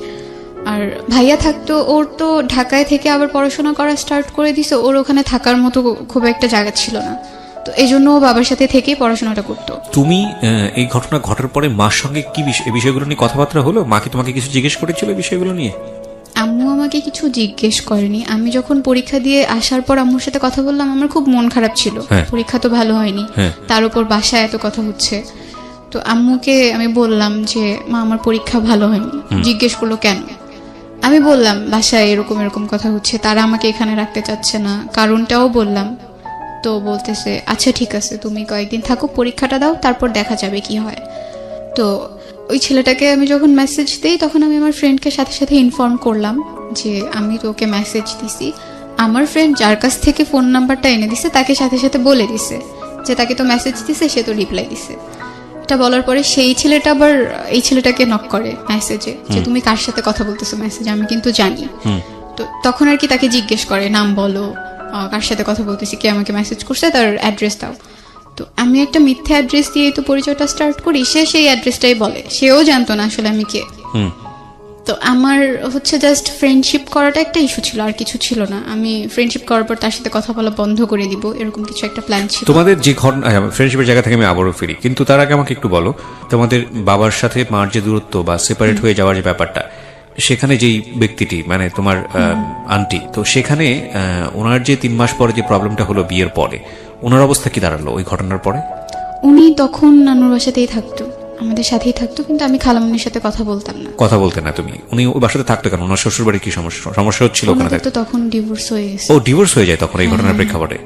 আর ভাইয়া থাকতো, ওর তো ঢাকায় থেকে আবার পড়াশোনা করা স্টার্ট করে দিছে, ওর ওখানে থাকার মতো খুব একটা জায়গা ছিল না, তো এই জন্য ও বাবার সাথে থেকেই পড়াশোনাটা করতো। তুমি এই ঘটনা ঘটার পরে মার সঙ্গে কি এই বিষয়গুলো নিয়ে কথাবার্তা হলো? মা কি তোমাকে কিছু জিজ্ঞেস করেছিল এই বিষয়গুলো নিয়ে? আম্মু আমাকে কিছু জিজ্ঞেস করেনি। আমি যখন পরীক্ষা দিয়ে আসার পর আম্মুর সাথে কথা বললাম, আমার খুব মন খারাপ ছিল, পরীক্ষা তো ভালো হয়নি, তার উপর বাসায় এত কথা হচ্ছে। তো আম্মুকে আমি বললাম যে মা আমার পরীক্ষা ভালো হয়নি। জিজ্ঞেস করলো কেন, আমি বললাম বাসায় এরকম এরকম কথা হচ্ছে, তারা আমাকে এখানে রাখতে চাচ্ছে না, কারণটাও বললাম। তো বলতেছে আচ্ছা ঠিক আছে, তুমি কয়েকদিন থাকো, পরীক্ষাটা দাও, তারপর দেখা যাবে কি হয়। তো ওই ছেলেটাকে আমি যখন মেসেজ দিই তখন আমি আমার ফ্রেন্ডকে সাথে সাথে ইনফর্ম করলাম যে আমি তো ওকে মেসেজ দিছি। আমার ফ্রেন্ড যার কাছ থেকে ফোন নাম্বারটা এনে দিছে তাকে সাথে সাথে বলে দিছে যে তাকে তো মেসেজ দিছে, সে তো রিপ্লাই দিছে। এটা বলার পরে সেই ছেলেটা আবার এই ছেলেটাকে নক করে মেসেজে যে তুমি কার সাথে কথা বলতেছো মেসেজে, আমি কিন্তু জানি। তো তখন আর কি তাকে জিজ্ঞেস করে নাম বলো, কার সাথে কথা বলতেছি, কে আমাকে মেসেজ করছে, তার অ্যাড্রেস দাও। তো আমি একটা মিথ্যা অ্যাড্রেস দিয়ে তো পরিচয়টা স্টার্ট করি, সে সেই অ্যাড্রেসটাই বলে, সেও জানতো না আসলে আমি কে। তো আমার হচ্ছে জাস্ট ফ্রেন্ডশিপ করাটা একটা ইস্যু ছিল, আর কিছু ছিল না। আমি ফ্রেন্ডশিপ করার পর তার সাথে কথা বলা বন্ধ করে দিব, এরকম কিছু একটা প্ল্যান ছিল। তোমাদের যে ফ্রেন্ডশিপের জায়গা থেকে আমি আবারও ফিরি, কিন্তু তার আগে আমাকে একটু বলো, তোমাদের বাবার সাথে মার যে দূরত্ব বা সেপারেট হয়ে যাওয়ার যে ব্যাপারটা, সেখানে যেই ব্যক্তিটি মানে তোমার আন্টি, তো সেখানে ওনার যে 3 মাস পরে যে প্রবলেমটা হলো বিয়ের পরে, ওনার অবস্থা কি দাঁড়ালো ওই ঘটনার পরে? উনি তখন নানুর বাসাতেই থাকতো, আমাদের সাথেই থাকতো, কিন্তু আমি খালামণির সাথে কথা বলতাম না। কথা বলতে না তুমি? উনি ওই বাসাতে থাকতো কেন? ওনার শ্বশুর বাড়ির কি সমস্যা হচ্ছিল ওখানে? তো তখন ডিভোর্স হয়ে গেছে। ও ডিভোর্স হয়ে যায় তখন এই ঘটনার প্রেক্ষাপটে?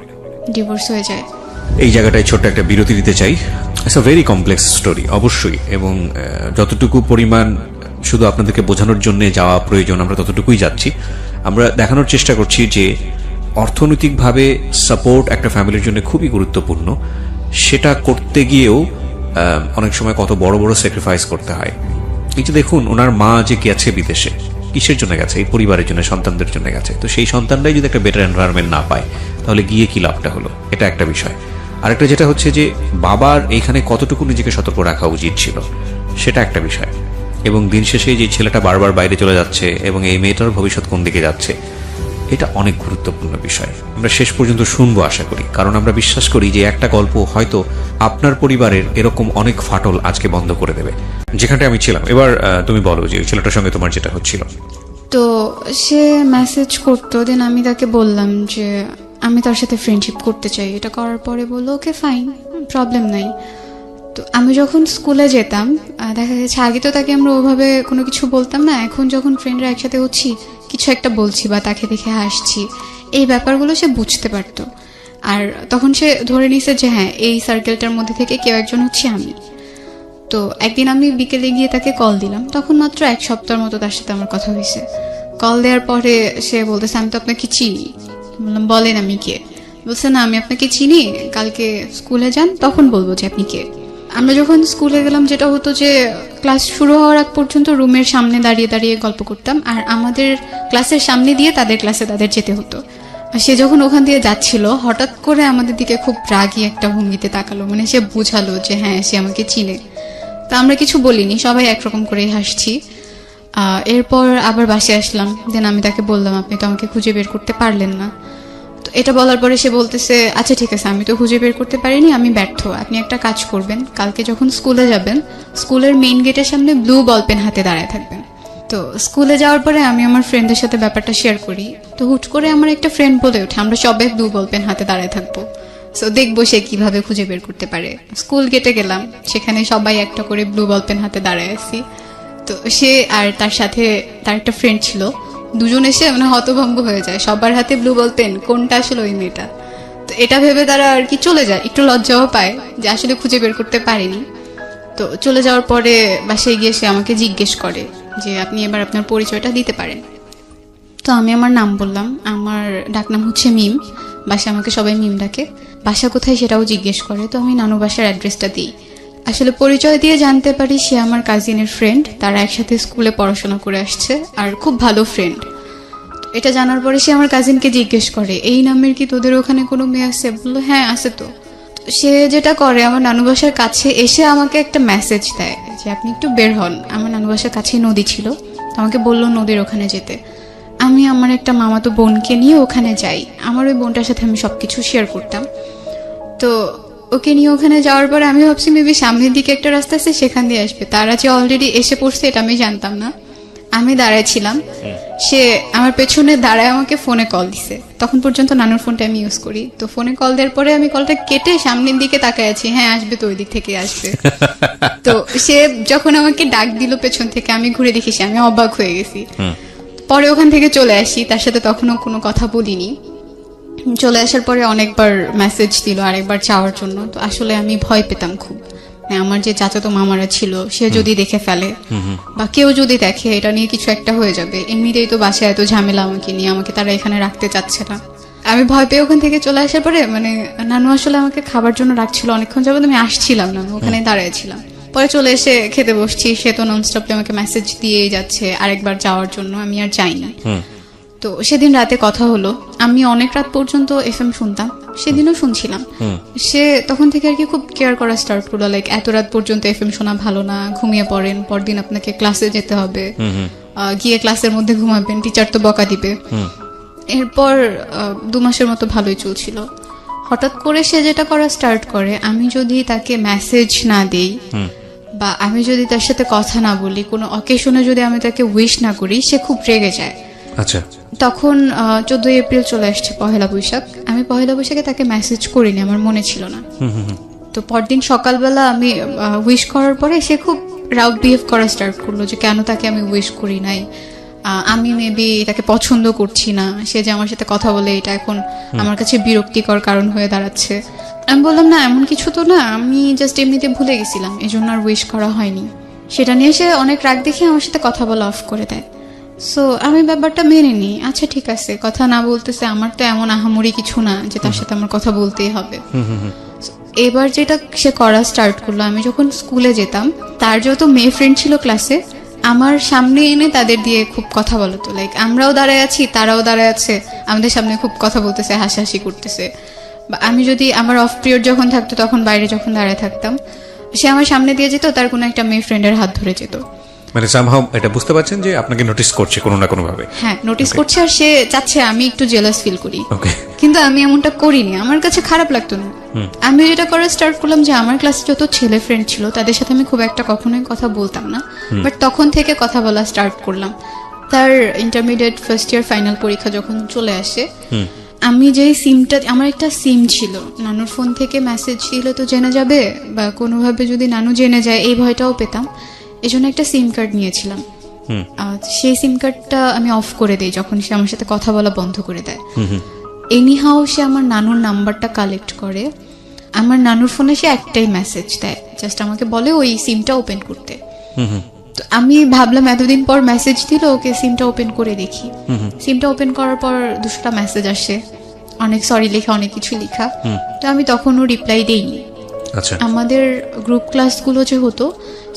ডিভোর্স হয়ে যায়। এই জায়গাটায় ছোট্ট একটা বিরতি দিতে চাই। It's a very complex story অবশ্যই, এবং যতটুকু পরিমাণ শুধু আপনাদেরকে বোঝানোর জন্য যাওয়া প্রয়োজন আমরা ততটুকুই যাচ্ছি। আমরা দেখানোর চেষ্টা করছি যে অর্থনৈতিকভাবে সাপোর্ট একটা ফ্যামিলির জন্য খুবই গুরুত্বপূর্ণ। সেটা করতে গিয়েও অনেক সময় কত বড় বড় স্যাক্রিফাইস করতে হয়। এই যে দেখুন, ওনার মা যে গেছে বিদেশে, কিসের জন্য গেছে? এই পরিবারের জন্য, সন্তানদের জন্য গেছে। তো সেই সন্তানরাই যদি একটা বেটার এনভায়রনমেন্ট না পায়, তাহলে গিয়ে কি লাভটা হলো? এটা একটা বিষয়। আরেকটা যেটা হচ্ছে যে বাবার এইখানে কতটুকু নিজেকে সতর্ক রাখা উচিত ছিল, সেটা একটা বিষয়। এবং দিন শেষে যে ছেলেটা বারবার বাইরে চলে যাচ্ছে এবং এই মেয়েটার ভবিষ্যৎ কোন দিকে যাচ্ছে, এটা অনেক গুরুত্বপূর্ণ বিষয়। আমরা শেষ পর্যন্ত শুনবো আশা করি, কারণ আমরা বিশ্বাস করি যে একটা গল্প হয়তো আপনার পরিবারের এরকম অনেক ফাটল আজকে বন্ধ করে দেবে। যেখানটা আমি ছিলাম, এবার তুমি বলো যে ছেলেটার সঙ্গে তোমার যেটা হচ্ছিল। তো সে মেসেজ করতো, দেন আমি তাকে বললাম যে আমি তার সাথে ফ্রেন্ডশিপ করতে চাই। এটা করার পরে বললো ওকে ফাইন, প্রবলেম নাই। তো আমি যখন স্কুলে যেতাম, দেখা যাচ্ছে আগে তো তাকে আমরা ওভাবে কোনো কিছু বলতাম না, এখন যখন ফ্রেন্ডরা একসাথে হচ্ছি, কিছু একটা বলছি বা তাকে দেখে হাসছি, এই ব্যাপারগুলো সে বুঝতে পারতো। আর তখন সে ধরে নিছে যে হ্যাঁ, এই সার্কেলটার মধ্যে থেকে কেউ একজন হচ্ছে আমি। তো একদিন আমি বিকেলে গিয়ে তাকে কল দিলাম, তখন মাত্র 1 সপ্তাহের মতো তার সাথে আমার কথা হয়েছে। কল দেওয়ার পরে সে বলতেছে আমি তো আপনাকে চিনি। বললাম বলেন আমি কে? বলছে না আমি আপনাকে চিনি, কালকে স্কুলে যান তখন বলবো যে আপনি কে। আমরা যখন স্কুলে গেলাম, যেটা হতো যে ক্লাস শুরু হওয়ার আগ পর্যন্ত রুমের সামনে দাঁড়িয়ে দাঁড়িয়ে গল্প করতাম, আর আমাদের ক্লাসের সামনে দিয়ে তাদের ক্লাসে তাদের যেতে হতো। আর সে যখন ওখান দিয়ে যাচ্ছিল, হঠাৎ করে আমাদের দিকে খুব রাগী একটা ভঙ্গিতে তাকালো, মানে সে বুঝালো যে হ্যাঁ সে আমাকে চিনে। তা আমরা কিছু বলিনি, সবাই একরকম করেই হাসছি। এরপর আবার বাসায় আসলাম, দেন আমি তাকে বললাম আপনি তো আমাকে খুঁজে বের করতে পারলেন না। তো এটা বলার পরে সে বলতেছে আচ্ছা ঠিক আছে, আমি তো খুঁজে বের করতে পারিনি, আমি ব্যর্থ। আপনি একটা কাজ করবেন, কালকে যখন স্কুলে যাবেন, স্কুলের মেইন গেটের সামনে ব্লু বল পেন হাতে দাঁড়ায় থাকবেন। তো স্কুলে যাওয়ার পরে আমি আমার ফ্রেন্ডদের সাথে ব্যাপারটা শেয়ার করি। তো হুট করে আমার একটা ফ্রেন্ড বলে ওঠে আমরা সবাই ব্লু বল পেন হাতে দাঁড়ায় থাকবো, সো দেখবো সে কিভাবে খুঁজে বের করতে পারে। স্কুল গেটে গেলাম, সেখানে সবাই একটা করে ব্লু বল পেন হাতে দাঁড়ায় আছি। তো সে আর তার সাথে তার একটা ফ্রেন্ড ছিল, দুজন এসে মানে হতভম্ব হয়ে যায়, সবার হাতে ব্লু বল পেন, কোনটা আসলে ওই মেয়েটা। তো এটা ভেবে তারা আর কি চলে যায়, একটু লজ্জাও পায় যে আসলে খুঁজে বের করতে পারেনি। তো চলে যাওয়ার পরে বাসায় গিয়ে সে আমাকে জিজ্ঞেস করে যে আপনি এবার আপনার পরিচয়টা দিতে পারেন। তো আমি আমার নাম বললাম, আমার ডাকনাম হচ্ছে মিম, বাসা আমাকে সবাই মিম ডাকে। বাসা কোথায় সেটাও জিজ্ঞেস করে, তো আমি নানু বাসার অ্যাড্রেসটা দিই। আসলে পরিচয় দিয়ে জানতে পারি সে আমার কাজিনের ফ্রেন্ড, তারা একসাথে স্কুলে পড়াশোনা করে আসছে আর খুব ভালো ফ্রেন্ড। এটা জানার পরে সে আমার কাজিনকে জিজ্ঞেস করে এই নামের কি তোদের ওখানে কোনো মেয়ে আছে? বললো হ্যাঁ আছে। তো সে যেটা করে, আমার নানু বাসার কাছে এসে আমাকে একটা মেসেজ দেয় যে আপনি একটু বের হন। আমার নানু বাসার কাছেই নদী ছিল, আমাকে বললো নদীর ওখানে যেতে। আমি আমার একটা মামাতো বোনকে নিয়ে ওখানে যাই, আমার ওই বোনটার সাথে আমি সবকিছু শেয়ার করতাম। তো ওকে নিয়ে ওখানে যাওয়ার পরে আমি ভাবছি মেবি সামনের দিকে একটা রাস্তা আছে, সেখান দিয়ে আসবে। তারা যে অলরেডি এসে পড়ছে এটা আমি জানতাম না। আমি দাঁড়াইছিলাম, সে আমার পেছনে দাঁড়ায় আমাকে ফোনে কল দিছে। তখন পর্যন্ত নানুর ফোনটা আমি ইউজ করি। তো ফোনে কল দেওয়ার পরে আমি কলটা কেটে সামনের দিকে তাকায় আছি, হ্যাঁ আসবে তো, ওই দিক থেকে আসবে। তো সে যখন আমাকে ডাক দিল পেছন থেকে, আমি ঘুরে দেখি সে, আমি অবাক হয়ে গেছি। পরে ওখান থেকে চলে আসি, তার সাথে তখনও কোনো কথা বলিনি। চলে আসার পরে অনেকবার মেসেজ দিল আরেকবার চাওয়ার জন্য। তো আসলে আমি ভয় পেতাম খুব, আমার যে চাচাতো মামারা ছিল সে যদি দেখে ফেলে বা কেউ যদি দেখে, এটা নিয়ে কিছু একটা হয়ে যাবে। এমনিতেই তো বাসায় এত ঝামেলা আমাকে নিয়ে, আমাকে তারা এখানে রাখতে চাচ্ছে না। আমি ভয় পেয়ে ওখান থেকে চলে আসার পরে মানে নানু আসলে আমাকে খাবার জন্য রাখছিল অনেকক্ষণ যাবত, আমি আসছিলাম না, ওখানে দাঁড়াইছিলাম। পরে চলে এসে খেতে বসছি, সে তো ননস্টপলি আমাকে মেসেজ দিয়েই যাচ্ছে আরেকবার যাওয়ার জন্য, আমি আর যাইনি। তো সেদিন রাতে কথা হলো, আমি অনেক রাত পর্যন্ত এফএম শুনতাম, সেদিনও শুনছিলাম। সে তখন থেকে আর কি খুব কেয়ার করা স্টার্ট করলো, লাইক এত রাত পর্যন্ত এফএম শোনা ভালো না, ঘুমিয়ে পড়েন, পরদিন আপনাকে ক্লাসে যেতে হবে, গিয়ে ক্লাসের মধ্যে ঘুমাবেন, টিচার তো বকা দিবে। এরপর 2 মাসের মতো ভালোই চলছিল। হঠাৎ করে সে যেটা করা স্টার্ট করে, আমি যদি তাকে মেসেজ না দেই বা আমি যদি তার সাথে কথা না বলি, কোনো অকেশনে যদি আমি তাকে উইশ না করি, সে খুব রেগে যায়। আচ্ছা, তখন 14 এপ্রিল চলে আসছে, পহেলা বৈশাখ। আমি পহেলা বৈশাখে তাকে মেসেজ করিনি, আমার মনে ছিল না। তো পরদিন সকালবেলা আমি উইশ করার পরে সে খুব রাউড বিহেভ করা স্টার্ট করলো যে কেন তাকে আমি উইশ করি নাই, আমি মেবি তাকে পছন্দ করছি না, সে যে আমার সাথে কথা বলে এটা এখন আমার কাছে বিরক্তিকর কারণ হয়ে দাঁড়াচ্ছে। আমি বললাম না, এমন কিছু তো না, আমি জাস্ট এমনিতে ভুলে গেছিলাম, এই জন্য আর উইশ করা হয়নি। সেটা নিয়ে সে অনেক রাগ দেখে আমার সাথে কথা বলা অফ করে দেয়। সো আমি ব্যাপারটা মেনে নিই, আচ্ছা ঠিক আছে, কথা না বলতেছে, আমার তো এমন আহামরি কিছু না যে তার সাথে আমার কথা বলতেই হবে। এবার যেটা সে করা স্টার্ট করলো, আমি যখন স্কুলে যেতাম, তার যত মেয়ে ফ্রেন্ড ছিল ক্লাসে, আমার সামনে এনে তাদের দিয়ে খুব কথা বলতো। লাইক আমরাও দাঁড়ায় আছি, তারাও দাঁড়ায় আছে, আমাদের সামনে খুব কথা বলতেছে, হাসাহাসি করতেছে। বা আমি যদি আমার অফ পিরিয়ড যখন থাকতো, তখন বাইরে যখন দাঁড়ায় থাকতাম, সে আমার সামনে দিয়ে যেত, তার কোনো একটা মেয়ে ফ্রেন্ডের হাত ধরে যেত। মানে সামহাও এটা বুঝতে পারছেন যে আপনাকে নোটিস করছে কোনো না কোনো ভাবে। হ্যাঁ, নোটিস করছে, আর সে চাচ্ছে আমি একটু জেলাস ফিল করি। ওকে, কিন্তু আমি এমনটা করিনি, আমার কাছে খারাপ লাগতো না। আমি যেটা করা স্টার্ট করলাম যে আমার ক্লাসে যত ছেলে ফ্রেন্ড ছিল তাদের সাথে আমি খুব একটা কখনোই কথা বলতাম না, বাট তখন থেকে কথা বলা স্টার্ট করলাম। তার ইন্টারমিডিয়েট ফার্স্ট ইয়ার ফাইনাল পরীক্ষা যখন চলে আসে, আমি যেই সিমটা, আমার একটা সিম ছিল, নানুর ফোন থেকে মেসেজ দিলে তো জেনে যাবে, বা কোনোভাবে যদি নানু জেনে যায় এই ভয়টাও পেতাম, এই জন্য একটা সিম কার্ড নিয়েছিলাম। সেই সিম কার্ডটা আমি অফ করে দিই যখন সে আমার সাথে কথা বলা বন্ধ করে দেয়। এনিহাও সে আমার নানুর নাম্বারটা কালেক্ট করে, আমার নানুর ফোনে সে একটাই মেসেজ দেয়, জাস্ট আমাকে বলে ওই সিমটা ওপেন করতে। তো আমি ভাবলাম এতদিন পর মেসেজ দিল, ওকে সিমটা ওপেন করে দেখি। সিমটা ওপেন করার পর 200টা মেসেজ আসে, অনেক সরি লেখা, অনেক কিছু লেখা। তো আমি তখনও রিপ্লাই দেইনি। আচ্ছা, আমাদের গ্রুপ ক্লাসগুলো যে হতো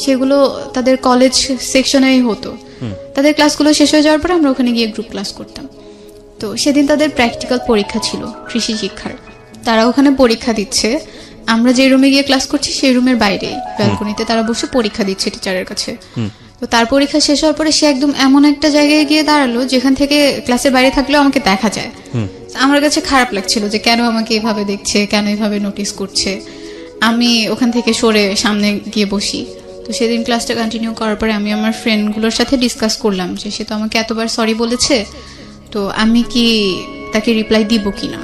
সেগুলো তাদের কলেজ সেকশনেই হতো। তাদের ক্লাসগুলো শেষ হয়ে যাওয়ার পর আমরা ওখানে গিয়ে গ্রুপ ক্লাস করতাম। তো সেদিন তাদের প্র্যাকটিক্যাল পরীক্ষা ছিল কৃষি শিক্ষার, তারা ওখানে পরীক্ষা দিচ্ছে। আমরা যে রুমে গিয়ে ক্লাস করছি সেই রুমের বাইরে ব্যালকনিতে তারা বসে পরীক্ষা দিচ্ছে টিচারের কাছে। তো তার পরীক্ষা শেষ হওয়ার পরে সে একদম এমন একটা জায়গায় গিয়ে দাঁড়ালো যেখান থেকে ক্লাসের বাইরে থাকলেও আমাকে দেখা যায়। আমার কাছে খারাপ লাগছিল যে কেন আমাকে এভাবে দেখছে, কেন এভাবে নোটিস করছে। আমি ওখান থেকে সরে সামনে গিয়ে বসি। তো সেদিন ক্লাসটা কন্টিনিউ করার পরে আমি আমার ফ্রেন্ডগুলোর সাথে ডিসকাস করলাম যে সে তো আমাকে এতবার সরি বলেছে, তো আমি কি তাকে রিপ্লাই দিব কিনা।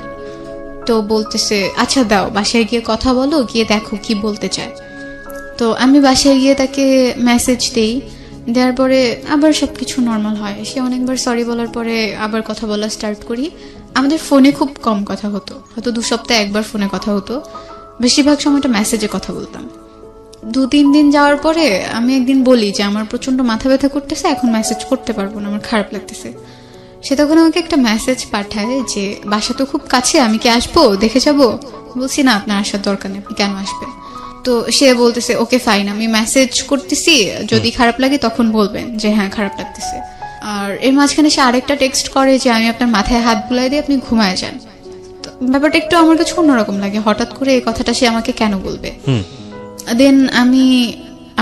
তো বলতেছে আচ্ছা দাও, বাসায় গিয়ে কথা বলো, গিয়ে দেখো কি বলতে চায়। তো আমি বাসায় গিয়ে তাকে মেসেজ দেই, দেওয়ার পরে আবার সবকিছু নর্মাল হয়। সে অনেকবার সরি বলার পরে আবার কথা বলা স্টার্ট করি। আমাদের ফোনে খুব কম কথা হতো, হয়তো 2 সপ্তাহে একবার ফোনে কথা হতো, বেশিরভাগ সময়টা মেসেজে কথা বলতাম। 2-3 দিন যাওয়ার পরে আমি একদিন বলি যে আমার প্রচন্ড মাথা ব্যথা করতেছে, এখন মেসেজ করতে পারবো না, আমার খারাপ লাগতেছে। সে তখন আমাকে একটা মেসেজ পাঠায় যে বাসা তো খুব কাছে, আমি কি আসবো, দেখে যাবো। বলছি না, আপনার আসার দরকার নেই, আপনি কেন আসবেন। তো সে বলতেছে ওকে ফাইন, আমি মেসেজ করতেছি, যদি খারাপ লাগে তখন বলবেন যে হ্যাঁ খারাপ লাগতেছে। আর এর মাঝখানে সে আরেকটা টেক্সট করে যে আমি আপনার মাথায় হাত বুলাই দিয়ে আপনি ঘুমায় যান। তো ব্যাপারটা একটু আমার কাছে অন্যরকম লাগে, হঠাৎ করে এই কথাটা সে আমাকে কেন বলবে। দেন আমি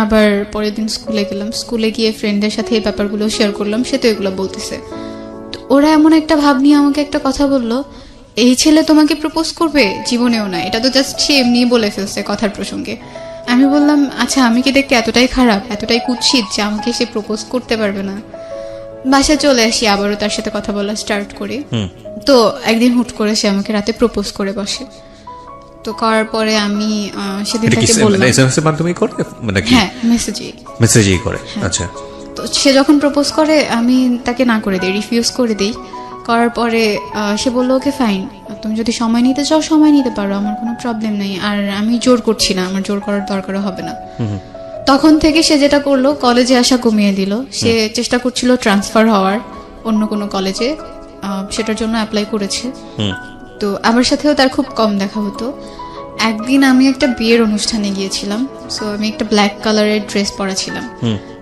আবার পরের দিন স্কুলে গেলাম, স্কুলে গিয়ে ফ্রেন্ডদের সাথে এই ব্যাপারগুলো শেয়ার করলাম, সে তো এগুলো বলতেছে। তো ওরা এমন একটা ভাব নিয়ে আমাকে একটা কথা বললো, এই ছেলে তোমাকে প্রপোজ করবে, জীবনেও না, এটা তো জাস্ট সে এমনি বলে ফেলছে কথার প্রসঙ্গে। আমি বললাম আচ্ছা আমি কি দেখতে এতটাই খারাপ, এতটাই কুৎসিত যে আমাকে সে প্রপোজ করতে পারবে না। বাসায় চলে আসি, আবারও তার সাথে কথা বলা স্টার্ট করি। তো একদিন হুট করে সে আমাকে রাতে প্রপোজ করে বসে। তো করার পরে আমি সেদিন তাকে বললাম, এসএমএস এর মাধ্যমে করে, মানে কি হ্যাঁ মেসেজই করে। আচ্ছা, তো সে যখন প্রপোজ করে আমি তাকে না করে দিই, রিফিউজ করে দিই। করার পরে সে বললো ওকে ফাইন, তুমি যদি সময় নিতে চাও সময় নিতে পারো, আমার কোনো প্রবলেম নেই, আর আমি জোর করছি না, আমার জোর করার দরকারও হবে না। তখন থেকে সে যেটা করলো, কলেজে আসা কমিয়ে দিল। সে চেষ্টা করছিল ট্রান্সফার হওয়ার অন্য কোনো কলেজে, সেটার জন্য অ্যাপ্লাই করেছে। তো আমার সাথেও তার খুব কম দেখা হতো। একদিন আমি একটা বিয়ের অনুষ্ঠানে গিয়েছিলাম, সো আমি একটা ব্ল্যাক কালারের ড্রেস পরা ছিলাম।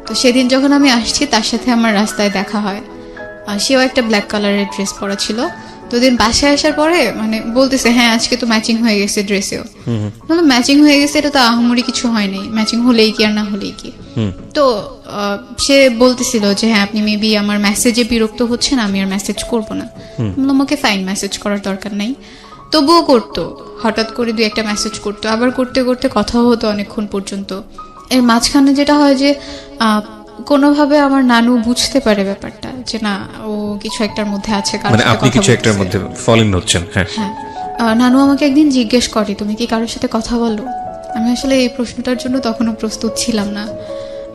তো সেদিন যখন আমি আসছি তার সাথে আমার রাস্তায় দেখা হয়, সেও একটা ব্ল্যাক কালারের ড্রেস পরা ছিল। তো দিন বাসায় আসার পরে মানে বলতেছে হ্যাঁ আজকে তো ম্যাচিং হয়ে গেছে ড্রেসেও। ম্যাচিং হয়ে গেছে, এটা তো আহামরি কিছু হয়নি, ম্যাচিং হলেই কি আর না হলেই কি। তো সে বলতেছিল যে হ্যাঁ আপনি মেবি আমার মেসেজে বিরক্ত হচ্ছেন, আমি আর মেসেজ করবো না। বললাম ওকে ফাইন, মেসেজ করার দরকার নাই। তবুও করতো, হঠাৎ করে 2-1টা মেসেজ করতো, আবার করতে করতে কথাও হতো অনেকক্ষণ পর্যন্ত। এর মাঝখানে যেটা হয় যে কোনোভাবে আমার নানু বুঝতে পারে ব্যাপারটা যে না ও কিছু একটার মধ্যে আছে, কারোর মানে সাথে আপনি কথা কিছু একটার বলতেছে। মধ্যে ফল ইন হচ্ছেন। হ্যাঁ, হ্যাঁ, নানু আমাকে একদিন জিজ্ঞেস করে তুমি কি কারোর সাথে কথা বলো। আমি আসলে এই প্রশ্নটার জন্য তখনও প্রস্তুত ছিলাম না।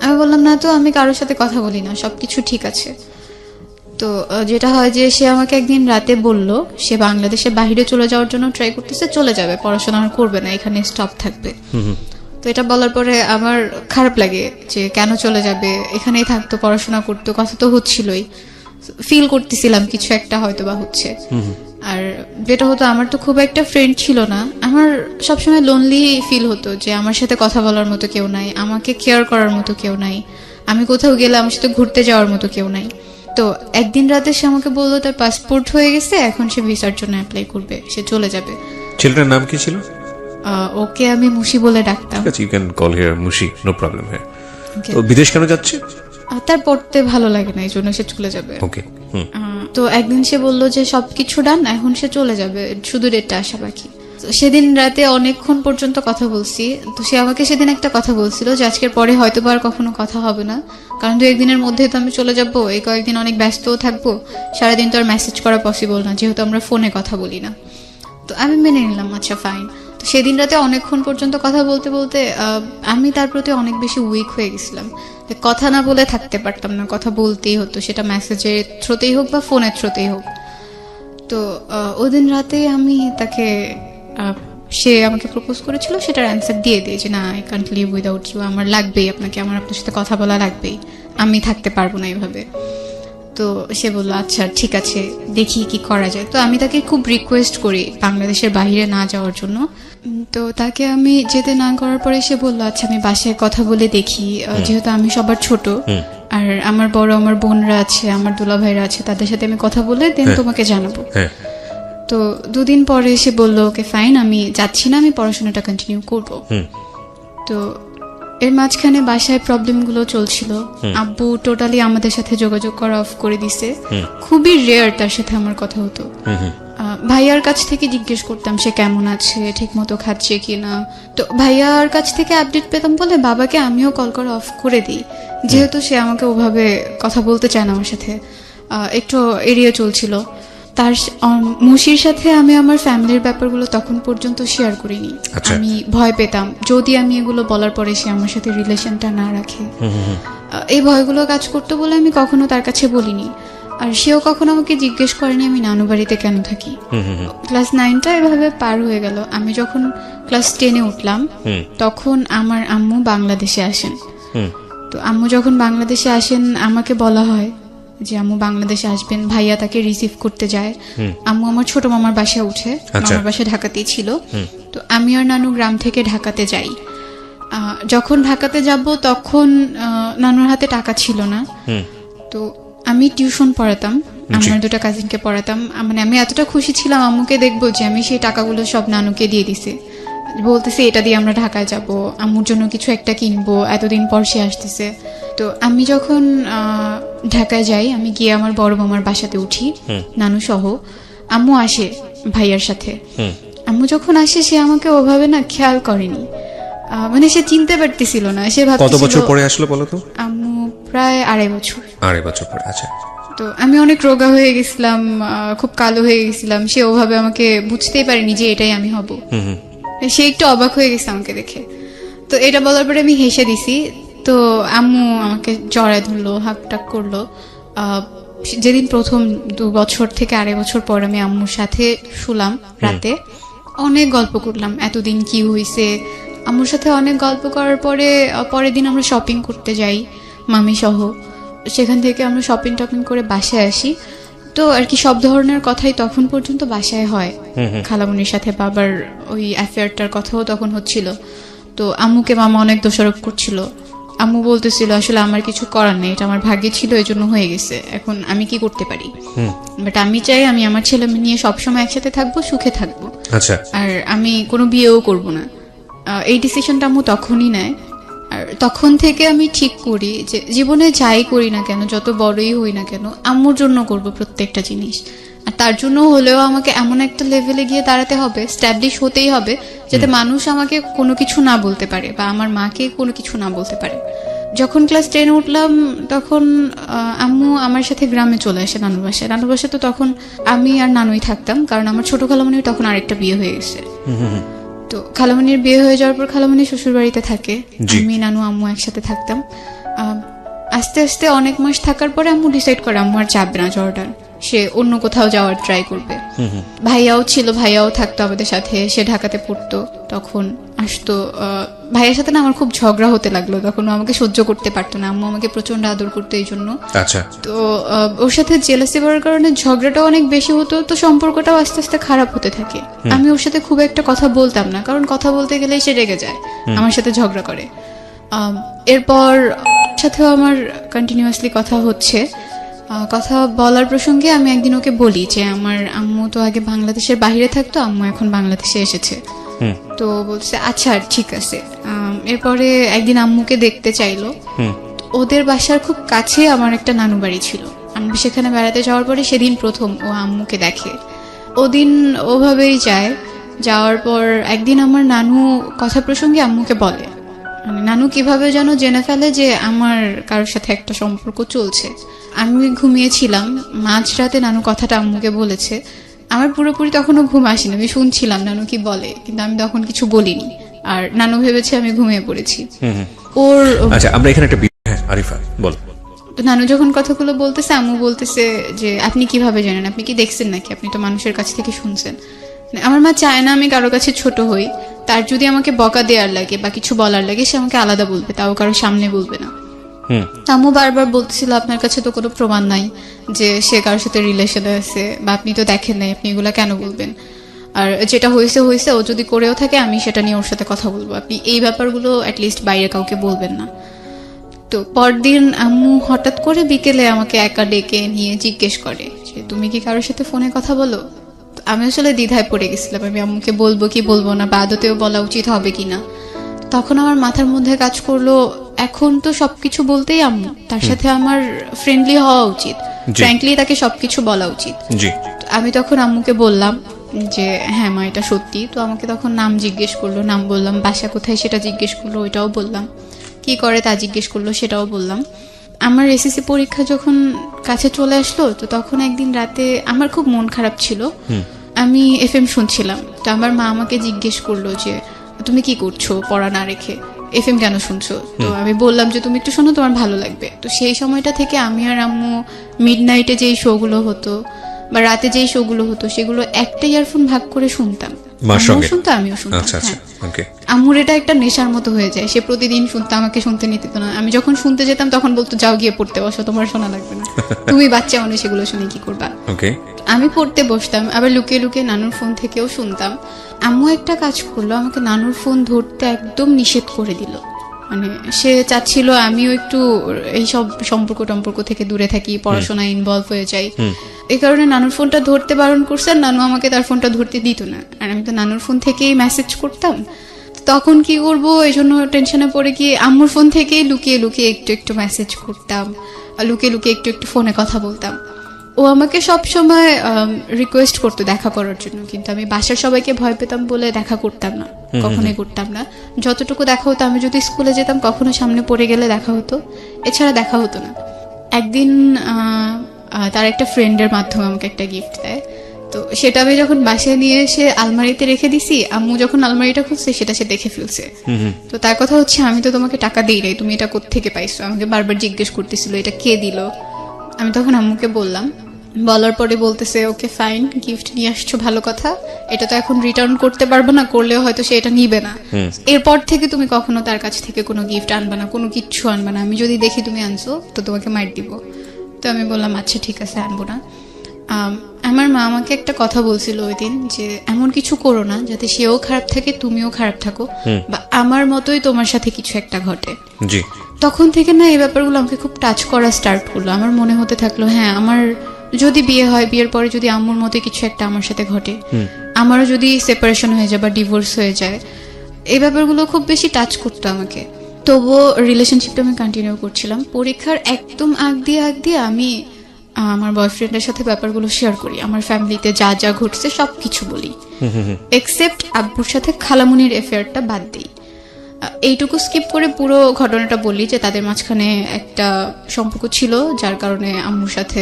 আমি বললাম না তো, আমি কারোর সাথে কথা বলি না, সবকিছু ঠিক আছে। তো যেটা হয় যে সে আমাকে একদিন রাতে বলল সে বাংলাদেশে বাইরে চলে যাওয়ার জন্য ট্রাই করতেছে, চলে যাবে, পড়াশোনা আর করবে না, এখানে স্টপ থাকবে। তো এটা বলার পরে আমার খারাপ লাগে যে কেন চলে যাবে, এখানেই থাকতো, পড়াশোনা করতো, কথা তো হচ্ছিলই, ফিল করতেছিলাম কিছু একটা হয়তো বা হচ্ছে। আর যেটা হতো আমার তো খুব একটা ফ্রেন্ড ছিল না, আমার সবসময় লোনলি ফিল হতো যে আমার সাথে কথা বলার মতো কেউ নাই, আমাকে কেয়ার করার মতো কেউ নাই, আমি কোথাও গেলে আমার সাথে ঘুরতে যাওয়ার মতো কেউ নাই। তো একদিন রাতে সে আমাকে বললো তার পাসপোর্ট হয়ে গেছে, এখন সে ভিসার জন্য অ্যাপ্লাই করবে, সে চলে যাবে। ছেলেটার নাম কি ছিল? ওকে আমি মুশি বলে ডাকতাম। ঠিক আছে, you can call her Mushi, no problem. হ্যাঁ, Okay. তো বিদেশ কেন যাচ্ছে? তার পড়তে ভালো লাগে না, এই জন্য সে চলে যাবে। ওকে। তো একদিন সে বলল যে সবকিছু ডান, এখন সে চলে যাবে, শুধু ডেটটা আসা বাকি। তো সেদিন রাতে অনেকক্ষণ পর্যন্ত কথা বলছি। তো সে আমাকে সেদিন একটা কথা বলছিল যে আজকের পরে হয়তো আর কখনো কথা হবে না, কারণ 2-1 দিনের মধ্যে তো আমি চলে যাব, এই কয়েকদিন অনেক ব্যস্তও থাকবো, সারাদিন তো আর মেসেজ করা পসিবল না, যেহেতু আমরা ফোনে কথা বলি না। তো আমি মেনে নিলাম, আচ্ছা ফাইন। তো সেদিন রাতে অনেকক্ষণ পর্যন্ত কথা বলতে বলতে আমি তার প্রতি অনেক বেশি উইক হয়ে গেছিলাম, কথা না বলে থাকতে পারতাম না, কথা বলতেই হতো, সেটা মেসেজের থ্রুতেই হোক বা ফোনের থ্রুতেই হোক। তো ওই দিন রাতে আমি তাকে সে আমাকে প্রপোজ করেছিল, সেটার অ্যান্সার দিয়ে দিই যে না I can't live without you, আমার লাগবেই আপনাকে, আমার আপনার সাথে কথা বলা লাগবেই, আমি থাকতে পারবো না এইভাবে। তো সে বললো আচ্ছা ঠিক আছে, দেখি কি করা যায়। তো আমি তাকে খুব রিকোয়েস্ট করি বাংলাদেশের বাইরে না যাওয়ার জন্য। তো তাকে আমি যেতে না করার পরে সে বললো আচ্ছা আমি বাসায় কথা বলে দেখি, যেহেতু আমি সবার ছোট আর আমার বড় আমার বোনরা আছে, আমার দুলা ভাইরা আছে, তাদের সাথে আমি কথা বলে দেন তোমাকে জানাবো। তো 2 দিন পরে সে বললো ওকে ফাইন, আমি যাচ্ছি না, আমি পড়াশোনাটা কন্টিনিউ করবো। তো এর মাঝখানে বাসায় প্রবলেম গুলো চলছিল, আব্বু টোটালি আমাদের সাথে যোগাযোগ করা অফ করে দিছে, খুবই রেয়ার তার সাথে আমার কথা হতো। ভাইয়ার কাছ থেকে জিজ্ঞেস করতাম সে কেমন আছে, ঠিক মতো খাচ্ছে কিনা। তো ভাইয়ার কাছ থেকে আপডেট পেতাম বলে বাবাকে আমিও কল করা অফ করে দিই, যেহেতু সে আমাকে ওভাবে কথা বলতে চায় না আমার সাথে, একটু এড়িয়ে চলছিল। তার মুশির সাথে আমি আমার ফ্যামিলির ব্যাপারগুলো তখন পর্যন্ত শেয়ার করিনি। আমি ভয় পেতাম যদি আমি এগুলো বলার পরে সে আমার সাথে রিলেশনটা না রাখে, এই ভয়গুলো কাজ করতো বলে আমি কখনো তার কাছে বলিনি। আর সেও কখনো আমাকে জিজ্ঞেস করেনি আমি নানু বাড়িতে কেন থাকি। ক্লাস 9টা এভাবে পার হয়ে গেল। আমি যখন ক্লাস 10-এ উঠলাম তখন আমার আম্মু বাংলাদেশে আসেন। তো আম্মু যখন বাংলাদেশে আসেন আমাকে বলা হয় যে আম্মু বাংলাদেশে আসবেন, ভাইয়া তাকে রিসিভ করতে যায়। আম্মু আমার ছোট মামার বাসায় উঠে, মামার বাসা ঢাকাতেই ছিল। তো আমি আর নানু গ্রাম থেকে ঢাকাতে যাই। যখন ঢাকাতে যাব তখন নানুর হাতে টাকা ছিল না। তো আমি টিউশন পড়াতাম, আমার 2টা কাজিনকে পড়াতাম। মানে আমি এতটা খুশি ছিলাম আম্মুকে দেখবো যে আমি সেই টাকাগুলো সব নানুকে দিয়ে দিছি, বলতেছে এটা দিয়ে আমরা ঢাকায় যাব, আম্মুর জন্য কিছু একটা কিনবো, এতদিন পর সে আসতেছে। তো আমি যখন ঢাকায় যাই, আমি গিয়ে আমার বড় মামার বাসাতে উঠি নানু সহ। আম্মু আসে ভাইয়ার সাথে। আম্মু যখন আসে সে আমাকে ওভাবে না খেয়াল করেনি, মানে সে চিনতে পারতেছিল না। সে ভাবতেছিল কত বছর পরে আসলো বলো তো? আম্মু প্রায় 2.5 বছর। 2.5 বছর পরে। আচ্ছা। তো আমি অনেক রোগা হয়ে গেছিলাম, খুব কালো হয়ে গেছিলাম। সে ওভাবে আমাকে বুঝতেই পারেনি যে এটাই আমি হব। সে একটু অবাক হয়ে গেছে আমাকে দেখে। তো এটা বলার পরে আমি হেসে দিছি। তো আম্মু আমাকে জড়ায় ধরলো, হাক টাক করলো। যেদিন প্রথম 2 বছর থেকে 2.5 বছর পর আমি আম্মুর সাথে শুলাম রাতে, অনেক গল্প করলাম এতদিন কি হয়েছে। আম্মুর সাথে অনেক গল্প করার পরে পরের দিন আমরা শপিং করতে যাই মামি সহ। সেখান থেকে আমরা শপিং টপিং করে বাসায় আসি। তো আর কি সব ধরনের কথাই তখন পর্যন্ত বাসায় হয়। খালামুনির সাথে বাবার ওই অ্যাফেয়ারটার কথাও তখন হচ্ছিল। তো আম্মুকে মামা অনেক দোষারোপ করছিল আম্মু বলতেছিল আসলে আমার কিছু করার নেই, এটা আমার ভাগ্যে ছিল, এই জন্য হয়ে গেছে, এখন আমি কি করতে পারি। বাট আমি চাই আমি আমার ছেলে মেয়ে নিয়ে সবসময় একসাথে থাকবো, সুখে থাকবো। আচ্ছা, আর আমি কোনো বিয়েও করব না। এই ডিসিশনটা আম্মু তখনই নেয়। আর তখন থেকে আমি ঠিক করি যে জীবনে যাই করি না কেন, যত বড়ই হই না কেন, আম্মুর জন্য করব প্রত্যেকটা জিনিস। আর তার জন্য হলেও আমাকে এমন একটা লেভেলে গিয়ে দাঁড়াতে হবে, স্ট্যাবলিশ হতেই হবে, যাতে মানুষ আমাকে কোনো কিছু না বলতে পারে বা আমার মাকে কোনো কিছু না বলতে পারে। যখন ক্লাস 10 উঠলাম তখন আম্মু আমার সাথে গ্রামে চলে আসে নানুর বাসায়। নানুর বাসায় তো তখন আমি আর নানুই থাকতাম, কারণ আমার ছোট খালামণির তখন আরেকটা বিয়ে হয়ে গেছে। তো খালামণির বিয়ে হয়ে যাওয়ার পর খালামণি শ্বশুর বাড়িতে থাকে, আমি নানু আম্মু একসাথে থাকতাম। আস্তে আস্তে অনেক মাস থাকার পরে আম্মু ডিসাইড করে আম্মু আর যাবে না জর্ডান, সে অন্য কোথাও যাওয়ার ট্রাই করবে। ভাইয়াও ছিল, ভাইয়াও থাকতো আমাদের সাথে, সে ঢাকাতে পড়তো, তখন আসতো। ভাইয়ের সাথে না আমার খুব ঝগড়া হতে লাগলো, তখন ও আমাকে সহ্য করতে পারতো না, আম্মু আমাকে প্রচন্ড আদর করতো এই জন্য। আচ্ছা, তো ওর সাথে জেলাসি হওয়ার কারণে ঝগড়াটাও অনেক বেশি হতো, তো সম্পর্কটাও আস্তে আস্তে খারাপ হতে থাকে। আমি ওর সাথে খুব একটা কথা বলতাম না, কারণ কথা বলতে গেলেই সে রেগে যায়, আমার সাথে ঝগড়া করে। এরপর সাথেও আমার কন্টিনিউয়াসলি কথা হচ্ছে। কথা বলার প্রসঙ্গে আমি একদিন ওকে বলি যে আমার আম্মু তো আগে বাংলাদেশের বাইরে থাকতো, আম্মু এখন বাংলাদেশে এসেছে। তো বলছে আচ্ছা ঠিক আছে। এরপরে একদিন আম্মুকে দেখতে চাইলো। ওদের বাসার খুব কাছে আমার একটা নানু বাড়ি ছিল, আমি সেখানে বেড়াতে যাওয়ার পরে সেদিন প্রথম ও আম্মুকে দেখে। ওদিন ওভাবেই যায়। যাওয়ার পর একদিন আমার নানু কথা প্রসঙ্গে আম্মুকে বলে, মানে নানু কিভাবে যেন জেনে ফেলে যে আমার কারোর সাথে একটা সম্পর্ক চলছে। আমি ঘুমিয়েছিলাম, মাঝরাতে নানু কথাটা আম্মুকে বলেছে। আমার পুরোপুরি তখনও ঘুম আসেনি, আমি শুনছিলাম নানু কি বলে, কিন্তু আমি তখন কিছু বলিনি। আর নানু ভেবেছে আমি ঘুমিয়ে পড়েছি। ওর আচ্ছা, আমরা এখানে একটা আরিফা বল। নানু যখন কথাগুলো বলতেছে, আম্মু বলতেছে যে আপনি কিভাবে জানেন, আপনি কি দেখছেন নাকি, আপনি তো মানুষের কাছ থেকে শুনছেন। আমার মা চায় না আমি কারো কাছে ছোট হই, তার যদি আমাকে বকা দেওয়ার লাগে বা কিছু বলার লাগে সে আমাকে আলাদা বলবে, তাও কারো সামনে বলবে না। আম্মু বারবার বলতেছিল আপনার কাছে তো কোনো প্রমাণ নাই যে সে কারোর সাথে রিলেশনে আছে, বা আপনি তো দেখেন নাই, আপনি এগুলা কেন বলবেন। আর যেটা হয়েছে হয়েছে, ও যদি করেও থাকে আমি সেটা নিয়ে ওর সাথে কথা বলবো, আপনি এই ব্যাপারগুলো অ্যাটলিস্ট বাইরে কাউকে বলবেন না। তো পরদিন আম্মু হঠাৎ করে বিকেলে আমাকে একা ডেকে নিয়ে জিজ্ঞেস করে যে তুমি কি কারোর সাথে ফোনে কথা বলো। তো আমি আসলে দ্বিধায় পড়ে গেছিলাম, আমি আম্মুকে বলবো কি বলবো না, বা আদতেও বলা উচিত হবে কিনা। তখন আমার মাথার মধ্যে কাজ করলো, এখন তো সবকিছু বলতেই আম্মু, তার সাথে আমার ফ্রেন্ডলি হওয়া উচিত, ফ্র্যাঙ্কলি তাকে সবকিছু বলা উচিত। আমি তখন আম্মুকে বললাম যে হ্যাঁ মা এটা সত্যি। তো আমাকে তখন নাম জিজ্ঞেস করলো, নাম বললাম, বাসা কোথায় সেটা জিজ্ঞেস করলো, ওইটাও বললাম, কি করে তা জিজ্ঞেস করলো, সেটাও বললাম। আমার এসএসসি পরীক্ষা যখন কাছে চলে আসলো, তো তখন একদিন রাতে আমার খুব মন খারাপ ছিল, আমি এফএম শুনছিলাম। তো আমার মা আমাকে জিজ্ঞেস করলো যে তুমি কি করছো পড়া না রেখে, এফএম কেন শুনছো। তো আমি বললাম যে তুমি একটু শোনো, তোমার ভালো লাগবে। তো সেই সময়টা থেকে আমি আর আম্মু মিডনাইটে যেই শোগুলো হতো বা রাতে যেই শোগুলো হতো সেগুলো একটা ইয়ারফোন ভাগ করে শুনতাম, শুনতো আমিও শুনতাম। আম্মুর এটা একটা নেশার মতো হয়ে যায়, সে প্রতিদিন শুনতো, আমাকে শুনতে নিতে না। আমি যখন শুনতে যেতাম তখন বলতো যাও গিয়ে পড়তে বসো, তোমার শোনা লাগবে না, তুমি বাচ্চা মানুষ সেগুলো শুনে কি করবা। আমি পড়তে বসতাম, আবার লুকিয়ে লুকিয়ে নানুর ফোন থেকেও শুনতাম। আম্মু একটা কাজ করলো, আমাকে নানুর ফোন ধরতে একদম নিষেধ করে দিল। মানে সে চাচ্ছিল আমিও একটু এইসব সম্পর্ক থেকে দূরে থাকি, পড়াশোনায় ইনভলভ হয়ে যাই। এই কারণে নানুর ফোনটা ধরতে বারণ করছে, আর নানু আমাকে তার ফোনটা ধরতে দিত না। আর আমি তো নানুর ফোন থেকেই মেসেজ করতাম, তখন কি করবো এই জন্য টেনশনে পড়ে গিয়ে আম্মুর ফোন থেকেই লুকিয়ে লুকিয়ে একটু একটু মেসেজ করতাম, আর লুকিয়ে লুকিয়ে একটু একটু ফোনে কথা বলতাম। ও আমাকে সব সময় রিকোয়েস্ট করতো দেখা করার জন্য, কিন্তু আমি বাসার সবাইকে ভয় পেতাম বলে দেখা করতাম না, কখনোই করতাম না। যতটুকু দেখা হতো, আমি যদি স্কুলে যেতাম কখনো সামনে পড়ে গেলে দেখা হতো, এছাড়া দেখা হতো না। একদিন তার একটা ফ্রেন্ডের মাধ্যমে আমাকে একটা গিফট দেয়, তো সেটা আমি যখন বাসায় নিয়ে এসে আলমারিতে রেখে দিছি, আম্মু যখন আলমারিটা খুলছে সেটা সে দেখে ফেলছে। তো তার কথা হচ্ছে আমি তো তোমাকে টাকা দিই নাই, তুমি এটা কোত্থেকে পাইছো, আমাকে বারবার জিজ্ঞেস করতেছিল এটা কে দিল। আমি তখন আম্মুকে বললাম, বলার পরে বলতেছে ওকে ফাইন, গিফট নিয়ে আসছো ভালো কথা, এটা তো এখন রিটার্ন করতে পারবো না, করলেও হয়তো সে এটা নিবে না, এরপর থেকে তুমি কখনো তার কাছ থেকে কোনো গিফট আনবে না, কোনো কিচ্ছু আনবে না, আমি যদি দেখি তুমি আনছো তো তোমাকে মাইর দিব। তো আমি বললাম আচ্ছা ঠিক আছে আনবো না। আমার মা আমাকে একটা কথা বলছিল ওই দিন, যে এমন কিছু করো না যাতে সেও খারাপ থাকে তুমিও খারাপ থাকো, বা আমার মতোই তোমার সাথে কিছু একটা ঘটে। জি। তখন থেকে না এই ব্যাপারগুলো আমাকে খুব টাচ করা স্টার্ট করলো। আমার মনে হতে থাকলো, হ্যাঁ, আমার যদি বিয়ে হয়, বিয়ের পরে যদি আম্মুর মতো কিছু একটা আমার সাথে ঘটে, আমারও যদি সেপারেশন হয়ে যায় বা ডিভোর্স হয়ে যায়, এই ব্যাপারগুলো খুব বেশি টাচ করতো আমাকে। তবুও রিলেশনশিপটা আমি কন্টিনিউ করছিলাম। পরীক্ষার একদম আগ দিয়ে আমি আমার বয়ফ্রেন্ডের সাথে ব্যাপারগুলো শেয়ার করি, আমার ফ্যামিলিতে যা যা ঘটছে সব কিছু বলি, এক্সেপ্ট আব্বুর সাথে খালামুনির অ্যাফেয়ারটা বাদ দিই। এইটুকু স্কিপ করে পুরো ঘটনাটা বলি যে তাদের মাঝখানে একটা সম্পর্ক ছিল, যার কারণে আম্মুর সাথে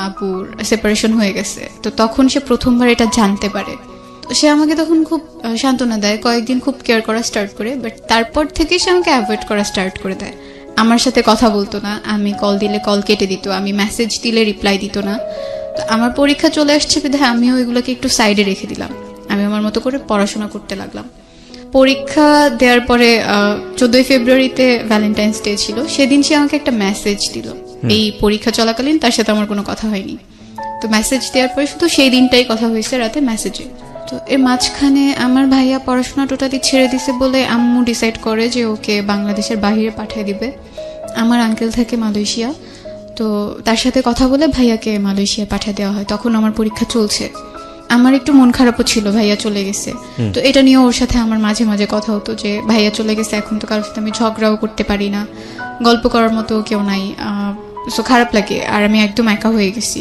আব্বুর সেপারেশন হয়ে গেছে। তো তখন সে প্রথমবার এটা জানতে পারে। তো সে আমাকে তখন খুব সান্ত্বনা দেয়, কয়েকদিন খুব কেয়ার করা স্টার্ট করে, বাট তারপর থেকে সে আমাকে অ্যাভয়েড করা স্টার্ট করে দেয়। আমার সাথে কথা বলতো না, আমি কল দিলে কল কেটে দিত, আমি মেসেজ দিলে রিপ্লাই দিত না। তো আমার পরীক্ষা চলে আসছে বিধায় আমিও এগুলোকে একটু সাইডে রেখে দিলাম, আমি আমার মতো করে পড়াশোনা করতে লাগলাম। পরীক্ষা দেওয়ার পরে 14 ফেব্রুয়ারিতে ভ্যালেন্টাইন্স ডে ছিল, সেদিন সে আমাকে একটা মেসেজ দিল। এই পরীক্ষা চলাকালীন তার সাথে আমার কোনো কথা হয়নি। তো মেসেজ দেওয়ার পরে শুধু সেই দিনটাই কথা হয়েছে রাতে মেসেজে। তো এর মাঝখানে আমার ভাইয়া পড়াশোনা টোটালি ছেড়ে দিছে বলে আম্মু ডিসাইড করে যে ওকে বাংলাদেশের বাইরে পাঠিয়ে দিবে। আমার আঙ্কেল থাকে মালয়েশিয়া, তো তার সাথে কথা বলে ভাইয়াকে মালয়েশিয়া পাঠিয়ে দেওয়া হয়। তখন আমার পরীক্ষা চলছে। আমার একটু মন খারাপও ছিল, ভাইয়া চলে গেছে। তো এটা নিয়ে ওর সাথে আমার মাঝে মাঝে কথা হতো যে ভাইয়া চলে গেছে, এখন তো কারোর সাথে আমি ঝগড়াও করতে পারি না, গল্প করার মতো কেউ নাই, সো খারাপ লাগে। আর আমি একদম একা হয়ে গেছি।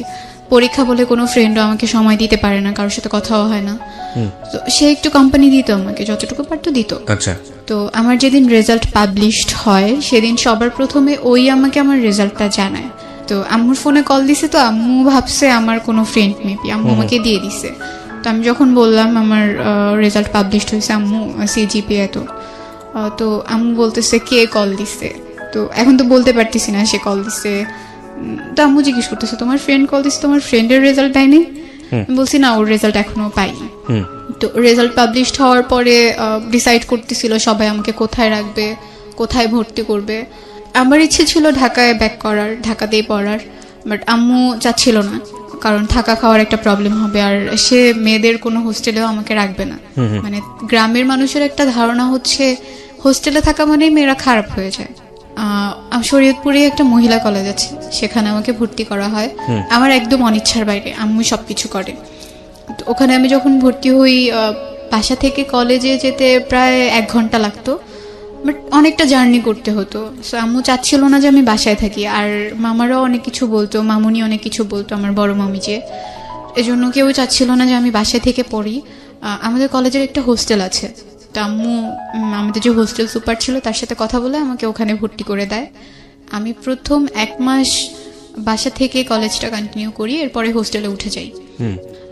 পরীক্ষা বলে কোনো ফ্রেন্ডও আমাকে সময় দিতে পারে না, কারোর সাথে কথাও হয় না। তো সে একটু কোম্পানি দিত আমাকে, যতটুকু পারতো দিত। আচ্ছা। তো আমার যেদিন রেজাল্ট পাবলিশড হয় সেদিন সবার প্রথমে ওই আমাকে আমার রেজাল্টটা জানায়। তো আম্মুর ফোনে কল দিছে, তো আম্মু ভাবছে আমার কোনো ফ্রেন্ড মেবি, আম্মু আমাকে দিয়ে দিছে। তো আমি যখন বললাম আমার রেজাল্ট পাবলিশড হয়েছে আম্মু, সিজিপি এত, তো আম্মু বলতেছে কে কল দিছে। তো এখন তো বলতে পারতেছি না সে কল দিছে। তো আম্মু জিজ্ঞেস করতেছে তোমার ফ্রেন্ড কল দিছে, তোমার ফ্রেন্ডের রেজাল্ট দেয়নি? আমি বলছি না, ওর রেজাল্ট এখনো পাইনি। তো রেজাল্ট পাবলিশড হওয়ার পরে ডিসাইড করতেছিল সবাই আমাকে কোথায় রাখবে, কোথায় ভর্তি করবে। আমার ইচ্ছে ছিল ঢাকায় ব্যাক করার, ঢাকাতেই পড়ার, বাট আম্মু চাচ্ছিল না, কারণ থাকা খাওয়ার একটা প্রবলেম হবে, আর সে মেয়েদের কোনো হোস্টেলেও আমাকে রাখবে না। মানে গ্রামের মানুষের একটা ধারণা হচ্ছে হোস্টেলে থাকা মানেই মেয়েরা খারাপ হয়ে যায়। শরীয়তপুরে একটা মহিলা কলেজ আছে, সেখানে আমাকে ভর্তি করা হয় আমার একদম অনিচ্ছার বাইরে, আম্মু সবকিছু করে। তো ওখানে আমি যখন ভর্তি হই, বাসা থেকে কলেজে যেতে প্রায় 1 ঘন্টা লাগতো, বাট অনেকটা জার্নি করতে হতো। সো আম্মু চাচ্ছিল না যে আমি বাসায় থাকি, আর মামারাও অনেক কিছু বলতো, মামুনি অনেক কিছু বলতো, আমার বড় মামি যে, এজন্য কেউ চাচ্ছিল না যে আমি বাসায় থেকে পড়ি। আমাদের কলেজের একটা হোস্টেল আছে, তো আম্মু আমাদের যে হোস্টেল সুপার ছিল তার সাথে কথা বলে আমাকে ওখানে ভর্তি করে দেয়। আমি প্রথম 1 মাস বাসা থেকে কলেজটা কন্টিনিউ করি, এরপরে হোস্টেলে উঠে যাই।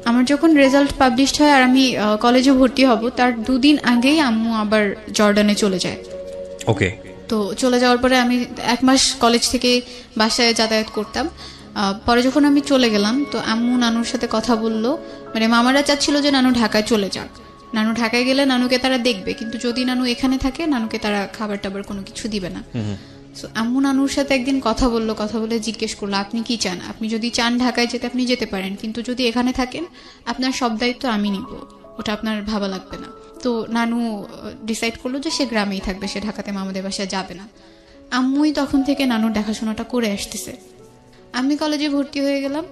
আমার যখন রেজাল্ট পাবলিশড হয় আর আমি কলেজে ভর্তি হব, তার 2 দিন আগেই আম্মু আবার জর্ডানে চলে যায়। ওকে। তো চলে যাওয়ার পরে আমি 1 মাস কলেজ থেকে বাসায় যাতায়াত করতাম। পরে যখন আমি চলে গেলাম, তো আম্মু নানুর সাথে কথা বললো, মানে মামারা চাচ্ছিল যে নানু ঢাকায় চলে যাক, নানু ঢাকায় গেলে নানুকে তারা দেখবে, কিন্তু যদি নানু এখানে থাকে নানুকে তারা খাবার টাবার কোনো কিছু দিবে না। সো আম্মু নানুর সাথে একদিন কথা বলে জিজ্ঞেস করলো আপনি কি চান, আপনি যদি চান ঢাকায় যেতে আপনি যেতে পারেন, কিন্তু যদি এখানে থাকেন আপনার সব দায়িত্ব আমি নিব, ওটা আপনার ভাবা লাগবে না। তো নানু ডিসাইড করলো যে সে গ্রামেই থাকবে, সে ঢাকাতে মামাদের বাসায় যাবে না। আম্মুই তখন থেকে নানুর দেখাশোনাটা করে আসতেছে। আমি কলেজে ভর্তি হয়ে গেলাম।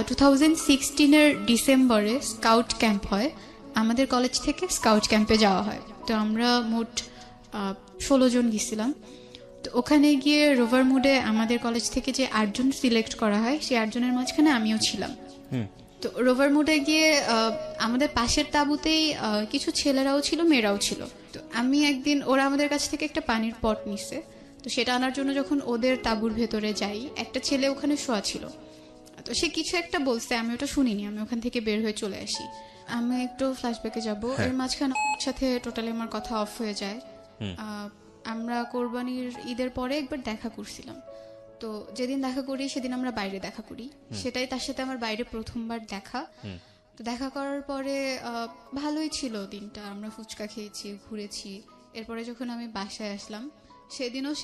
2016-এর ডিসেম্বরে স্কাউট ক্যাম্প হয়, আমাদের কলেজ থেকে স্কাউট ক্যাম্পে যাওয়া হয়। তো আমরা মোট 16 জন গেছিলাম। তো ওখানে গিয়ে রোভার মুডে আমাদের কলেজ থেকে যে 8 জন সিলেক্ট করা হয়, সেই 8 জনের মাঝখানে আমিও ছিলাম। তো রোভার মুডে গিয়ে আমাদের পাশের তাঁবুতেই কিছু ছেলেরাও ছিল, মেয়েরাও ছিল। তো আমি একদিন, ওরা আমাদের কাছ থেকে একটা পানির পট নিছে, তো সেটা আনার জন্য যখন ওদের তাঁবুর ভেতরে যাই, একটা ছেলে ওখানে শোয়া ছিল। তো সে কিছু একটা বলছে, আমি ওটা শুনিনি, আমি ওখান থেকে বের হয়ে চলে আসি। আমি একটু ফ্ল্যাশব্যাকে যাব, এর মাঝখানে ওর সাথে টোটালি আমার কথা অফ হয়ে যায়। আমরা কোরবানির ঈদের পরে একবার দেখা করছিলাম, তো যেদিন দেখা করি সেদিন আমরা বাইরে দেখা করি, সেটাই তার সাথে আমার বাইরে প্রথমবার দেখা। তো দেখা করার পরে ভালোই ছিল দিনটা, আমরা ফুচকা খেয়েছি, ঘুরেছি। এরপরে যখন আমি বাসায় আসলাম সেদিনও